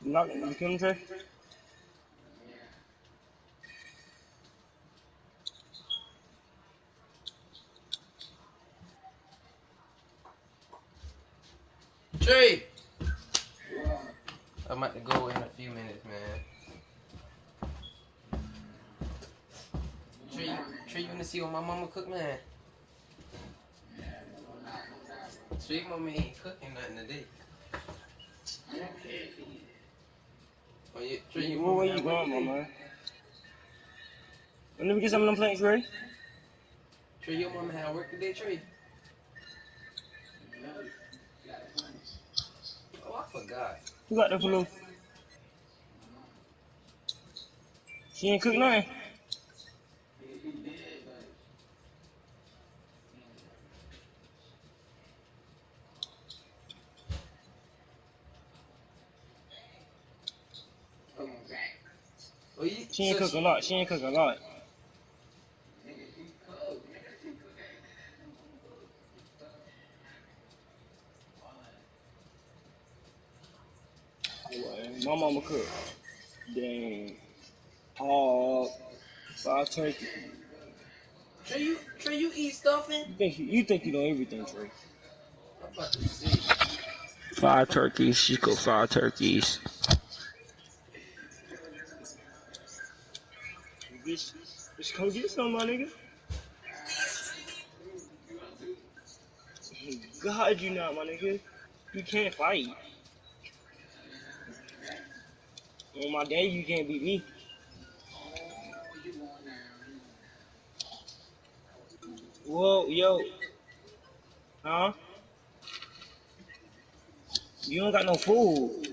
Speaker 16: Knock the killing tray.
Speaker 14: Trey! I'm about to go in a few minutes, man. Trey, you wanna see what my mama cook, man? Trey, mama ain't cooking nothing today. Oh, yeah, Trey, your
Speaker 16: Where
Speaker 14: mama
Speaker 16: you
Speaker 14: at work
Speaker 16: going, my
Speaker 14: today?
Speaker 16: man? Let me get some of them plates, Ray.
Speaker 14: Trey, your mama had work today, Trey? Oh, I forgot.
Speaker 16: Who got the flu? She ain't cook nothing.
Speaker 14: Oh, you,
Speaker 16: She ain't
Speaker 14: so
Speaker 16: cook a
Speaker 14: she...
Speaker 16: lot. She ain't cook a lot. My mama cook. Dang. Hog. Fried turkey.
Speaker 14: Trey, you eat stuffing?
Speaker 16: You think you know everything, Trey?
Speaker 14: I'm about to see.
Speaker 16: Fried turkeys. She cook fried turkeys. Bitch, come get some, my nigga. God, you not, my nigga. You can't fight. On my day, you can't beat me. Whoa, yo. Huh? You don't got no food.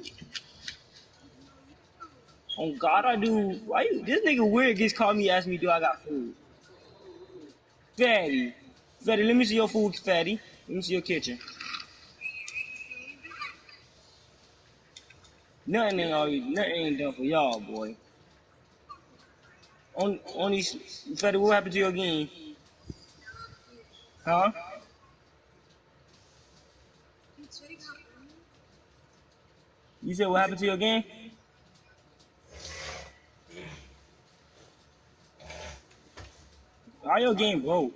Speaker 16: On God, I do. Why you? This nigga weird gets called me, ask me, do I got food? Fatty. Fatty, let me see your food, Fatty. Let me see your kitchen. Nothing ain't done for y'all, boy. On these, Fatty, what happened to your game? Huh? You said what happened to your game? How your game broke?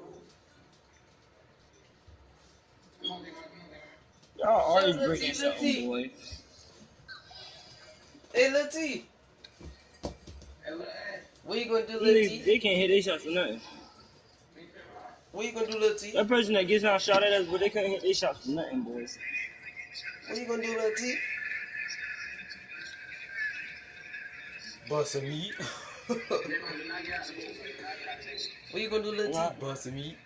Speaker 16: Y'all
Speaker 14: So,
Speaker 16: always
Speaker 14: Lil
Speaker 16: breaking
Speaker 14: T, Lil
Speaker 16: something,
Speaker 14: T.
Speaker 16: boy.
Speaker 14: Hey, Lil T. What you gonna do, Lil T?
Speaker 16: They can't hit their shots for nothing.
Speaker 14: What you gonna do, Lil T?
Speaker 16: That person that gets out shot at us, but they couldn't hit their shots for nothing, boys.
Speaker 14: What you gonna do, Lil T? Bust a meat. What you gonna do, Lil T? Bust a meat.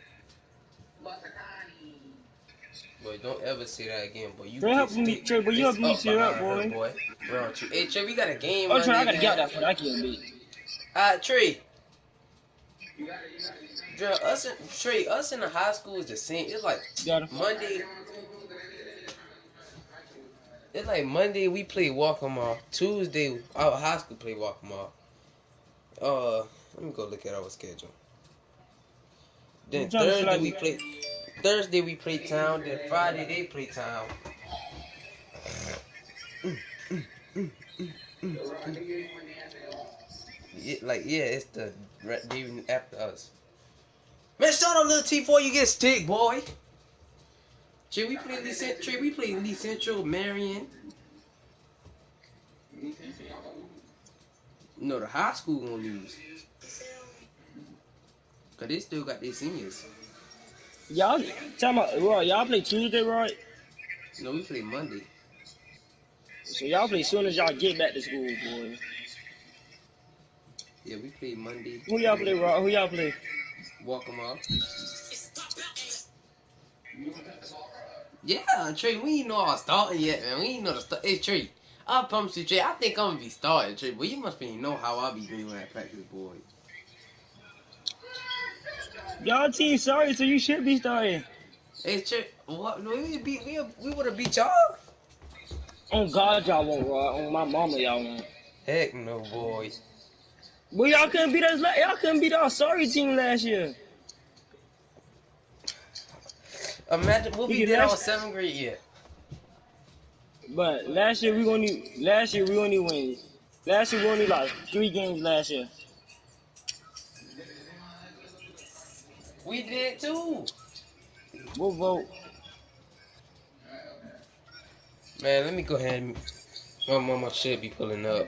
Speaker 14: Boy, don't ever say that again, boy. You
Speaker 16: Trey
Speaker 14: get
Speaker 16: helping me,
Speaker 14: stick
Speaker 16: Trey, but you
Speaker 14: fist
Speaker 16: helping me
Speaker 14: up
Speaker 16: cheer up,
Speaker 14: behind her,
Speaker 16: boy.
Speaker 14: boy. Round two. Hey, Trey, we got a game
Speaker 16: Oh, Trey, I
Speaker 14: Monday,
Speaker 16: gotta get out
Speaker 14: man.
Speaker 16: that for that kill, bitch.
Speaker 14: Trey. Us in the high school is the same. It's like Monday. It's like Monday we play walk 'em off. Tuesday our high school play walk 'em off. Let me go look at our schedule.
Speaker 16: You
Speaker 14: Then
Speaker 16: trying to
Speaker 14: Thursday
Speaker 16: slide
Speaker 14: we
Speaker 16: me?
Speaker 14: play. Thursday we play town. Then Friday they play town. Yeah, it's the even after us. Man, shut up, little T, before you get stick, boy. Trey, we play Lee Central, Marion. No, the high school gonna lose. Cause they still got their seniors.
Speaker 16: Y'all, tell me, Roy, y'all play Tuesday, right?
Speaker 14: No, we play Monday.
Speaker 16: So y'all play soon as y'all get back to school, boy.
Speaker 14: Yeah, we play Monday.
Speaker 16: Who y'all play, Roy? Who y'all play?
Speaker 14: Walk them off. Yeah, Trey, we ain't know I was starting yet, man. We ain't know the start. Hey, Trey, I promise you, Trey, I think I'm gonna be starting, Trey, but you must be know how I be doing at practice, boy.
Speaker 16: Y'all team sorry, so you should be starting.
Speaker 14: Hey, Trey, what? We would have beat y'all?
Speaker 16: On God, y'all won't, Roy. On my mama, y'all won't.
Speaker 14: Heck no, boy.
Speaker 16: Well, y'all couldn't beat us. Y'all couldn't beat our sorry team last year.
Speaker 14: Imagine what we did our 7th grade year.
Speaker 16: But last year we only win. Last year we only lost 3 games last year.
Speaker 14: We did too.
Speaker 16: We'll vote.
Speaker 14: Man, let me go ahead and my mama should be pulling up.